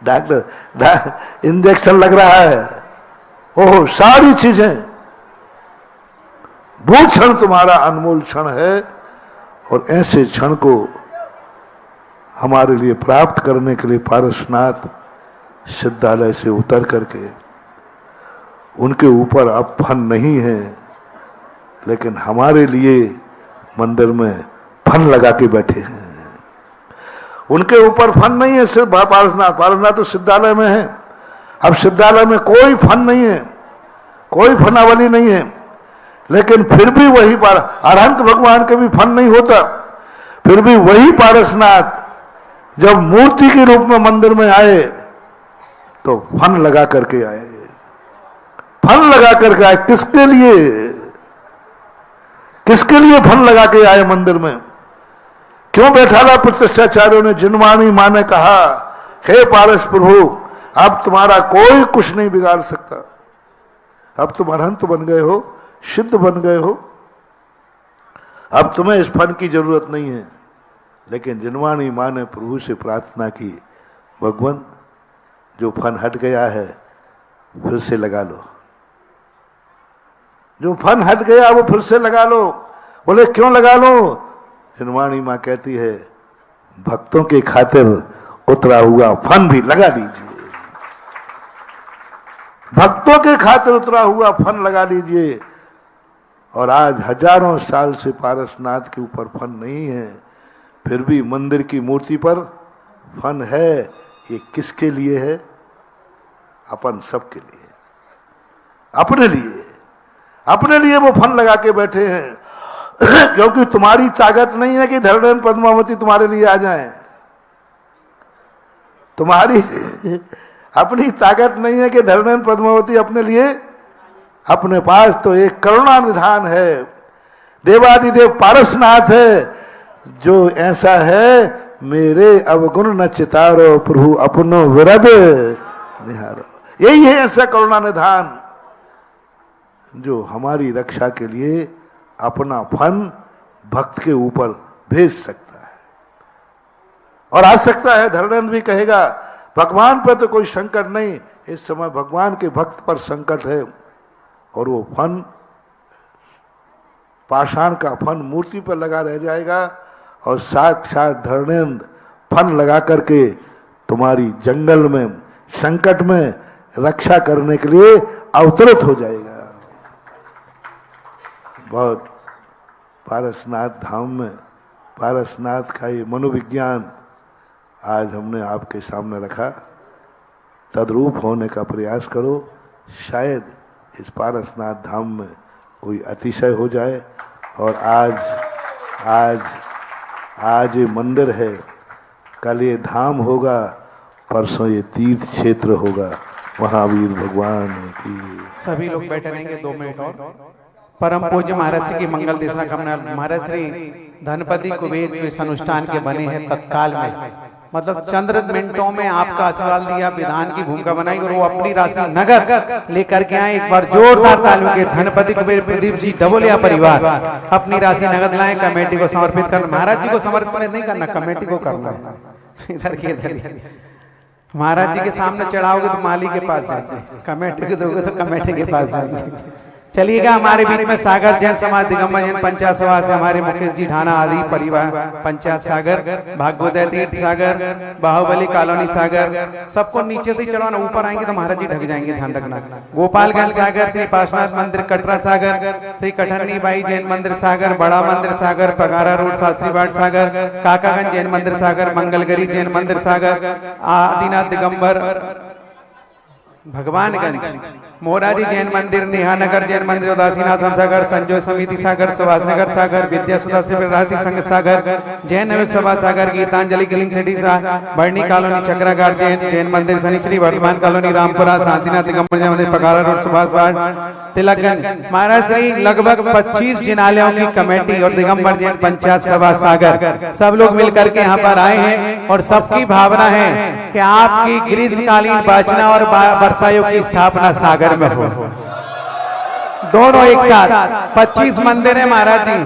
डॉक्टर इंजेक्शन लग रहा है। ओह, सारी चीजें। वो क्षण तुम्हारा अनमोल क्षण है और ऐसे क्षण को हमारे लिए प्राप्त करने के लिए पारसनाथ सिद्धालय से उतर करके, उनके ऊपर अब फन नहीं है, लेकिन हमारे लिए मंदिर में फन लगा के बैठे हैं। उनके ऊपर फन नहीं है सिर्फ पारसनाथ तो सिद्धालय में है। अब सिद्धालय में कोई फन नहीं है, कोई फनावली नहीं है, लेकिन फिर भी वही अरहंत भगवान के भी फन नहीं होता, फिर भी वही पारसनाथ जब मूर्ति के रूप में मंदिर में आए तो फन लगा करके आए। फन लगा करके आए किसके लिए, किसके लिए फन लगा के आए मंदिर में? क्यों बैठाला प्रतिष्ठाचार्यों ने, जिनवाणी मां ने कहा, हे पारस प्रभु, अब तुम्हारा कोई कुछ नहीं बिगाड़ सकता, अब तुम अरहंत बन गए हो, सिद्ध बन गए हो, अब तुम्हें इस फन की जरूरत नहीं है। लेकिन जिनवाणी मां ने प्रभु से प्रार्थना की, भगवान जो फन हट गया है फिर से लगा लो, जो फन हट गया वो फिर से लगा लो। बोले क्यों लगा लो? जिनवाणी मां कहती है, भक्तों के खातिर उतरा हुआ फन भी लगा लीजिए, भक्तों के खातिर उतरा हुआ फन लगा लीजिए। और आज हजारों साल से पारसनाथ के ऊपर फन नहीं है, फिर भी मंदिर की मूर्ति पर फन है। ये किसके लिए है? अपन सबके लिए, अपने लिए, अपने लिए वो फन लगा के बैठे हैं क्योंकि तुम्हारी ताकत नहीं है कि धरणेन्द्र पद्मावती तुम्हारे लिए आ जाए, तुम्हारी अपनी ताकत नहीं है कि धरणेन्द्र पद्मावती अपने लिए, अपने पास तो एक करुणा निधान है, देवादिदेव पारसनाथ है, जो ऐसा है, मेरे अवगुण न चितारो प्रभु अपनो विरद निहारो। यही है ऐसा करुणा निधान जो हमारी रक्षा के लिए अपना फन भक्त के ऊपर भेज सकता है और आ सकता है। धरणेन्द्र भी कहेगा भगवान पर तो कोई संकट नहीं, इस समय भगवान के भक्त पर संकट है। और वो फन, पाषाण का फन मूर्ति पर लगा रह जाएगा और साक्षात धरणेन्द्र फन लगा करके तुम्हारी जंगल में, संकट में रक्षा करने के लिए अवतरित हो जाएगा। बहुत पारसनाथ धाम में पारसनाथ का ये मनोविज्ञान आज हमने आपके सामने रखा। तद्रूप होने का प्रयास करो, शायद इस पारसनाथ धाम में कोई अतिशय हो जाए। और आज आज आज ये मंदिर है, कल ये धाम होगा, परसों ये तीर्थ क्षेत्र होगा। महावीर भगवान की। सभी लोग बैठे रहेंगे 2 मिनट और। परम पूज्य महाराज श्री की मंगल तीसरा कामना। महाराज श्री धनपति कुबेर जो इस अनुष्ठान के बने हैं तत्काल में, मतलब चंद मिनटों में आपका आशीर्वाद दिया, विधान की भूमिका बनाई और वो अपनी राशि नगद लेकर के आए। एक बार जोरदार तालियों के धनपति कुबेर प्रदीप जी डबोलिया परिवार अपनी राशि नगद लाए, कमेटी को समर्पित करना। महाराज जी को समर्पित नहीं करना, कमेटी को करना है। इधर की इधर महाराज जी के सामने चढ़ाओगे तो माली के पास जाइए, कमेटी को दोगे तो कमेटी के पास जाइए। चलिएगा, हमारे बीच में सागर जैन समाज दिगंबर जैन पंचायत सभा से हमारे मुकेश जी ढाना आदि परिवार, पंचायत सागर, भाग्योदय तीर्थ सागर, बाहुबली कॉलोनी सागर, सबको नीचे से चढ़ाना, ऊपर आएंगे तो महाराज जी ढक जाएंगे, ध्यान रखना। गोपालगंज सागर, श्री पार्श्वनाथ मंदिर कटरा सागर, श्री कठन्नी बाई जैन मंदिर सागर, बड़ा मंदिर सागर, पगारा रोड शास्त्री बाट सागर, काकागंज जैन मंदिर सागर, मंगलगिरी जैन मंदिर सागर, आदिनाथ दिगंबर भगवानगंज, मोराजी जैन मंदिर, नेहानगर जैन मंदिर, उदासीनाश्रम सागर, संजय समिति सागर, सुभाषनगर सागर, विद्या सुधा शिविर संघ सागर, जैन नविक सभा सागर, गीतांजलि गिलिंग सिटी बर्नी कॉलोनी चक्रागार जैन जैन मंदिर, शनिश्री वर्धमान कॉलोनी रामपुरा, शांतिनाथ दिगंबर जैन मंदिर, पकारा रोड सुभाष बाट तिलकगंज। महाराज श्री लगभग 25 जिनालयों की कमेटी और दिगंबर जैन पंचायत सभा सागर सब लोग मिलकर के यहाँ पर आए हैं और सबकी भावना है कि आपकी ग्रीष्मकालीन वाचना और वर्षायोग की स्थापना सागर में हो, दोनों एक साथ। 25 मंदिर है महाराज जी,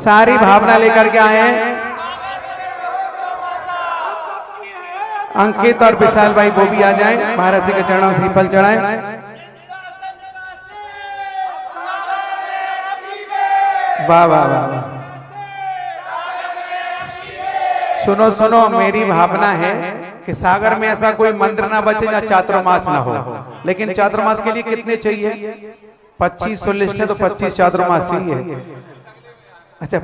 सारी भावना लेकर के आए हैं। अंकित और विशाल भाई वो भी आ जाएं, महाराज जी के चरणों में श्रीफल चढ़ाएं। वाह वाह वाह वाह। सुनो सुनो, मेरी भावना है कि सागर में ऐसा कोई मंदिर ना बचे जहाँ चातुर्मास ना हो, लेकिन चातुर्मास के लिए कितने चाहिए? 25 लिस्ट है तो 25 चातुर्मास चाहिए। अच्छा,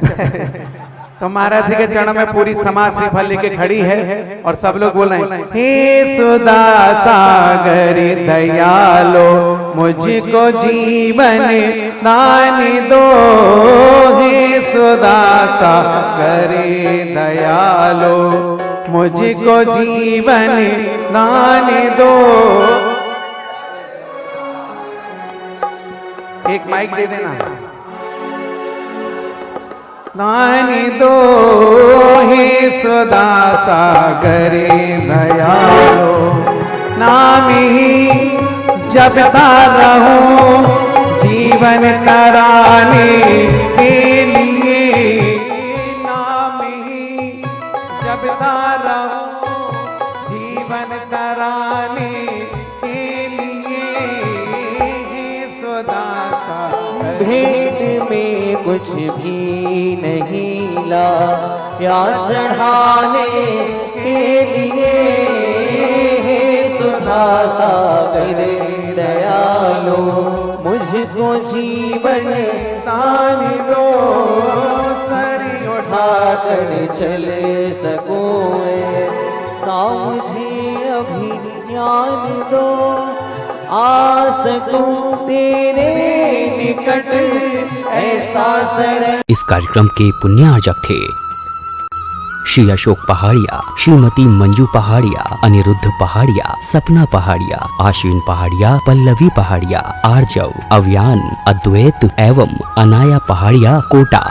तो महाराज जी के चरण में पूरी समाज श्रीफल लेके खड़ी है और सब लोग बोल रहे हैं, हे सुधा सागरी दयालो मुझको जीवन दान दो, हे सुधा सागरी दयालो मुझको जीवन दान दो। एक माइक दे देना। दान दो हे सुधा सागरे दयालो, नाम ही जपता रहूं जीवन तराने के लिए, नाम ही जपता रहूं जीवन तराने के लिए, हे सुधा सागरे। भेंट में कुछ भी नहीं ला या चढ़ाने के लिए, हे सुधा सागर दयालो मुझको जीवन दान दो, सर उठाकर चल सकूं सा मुझे अभिज्ञान दो, आ सकूं तेरे निकट ऐसा शरण। इस कार्यक्रम के पुण्यार्जक थे श्री अशोक पहाड़िया, श्रीमती मंजू पहाड़िया, अनिरुद्ध पहाड़िया, सपना पहाड़िया, आश्विन पहाड़िया, पल्लवी पहाड़िया, आर्जव, अव्यान, अद्वैत एवं अनाया पहाड़िया, कोटा।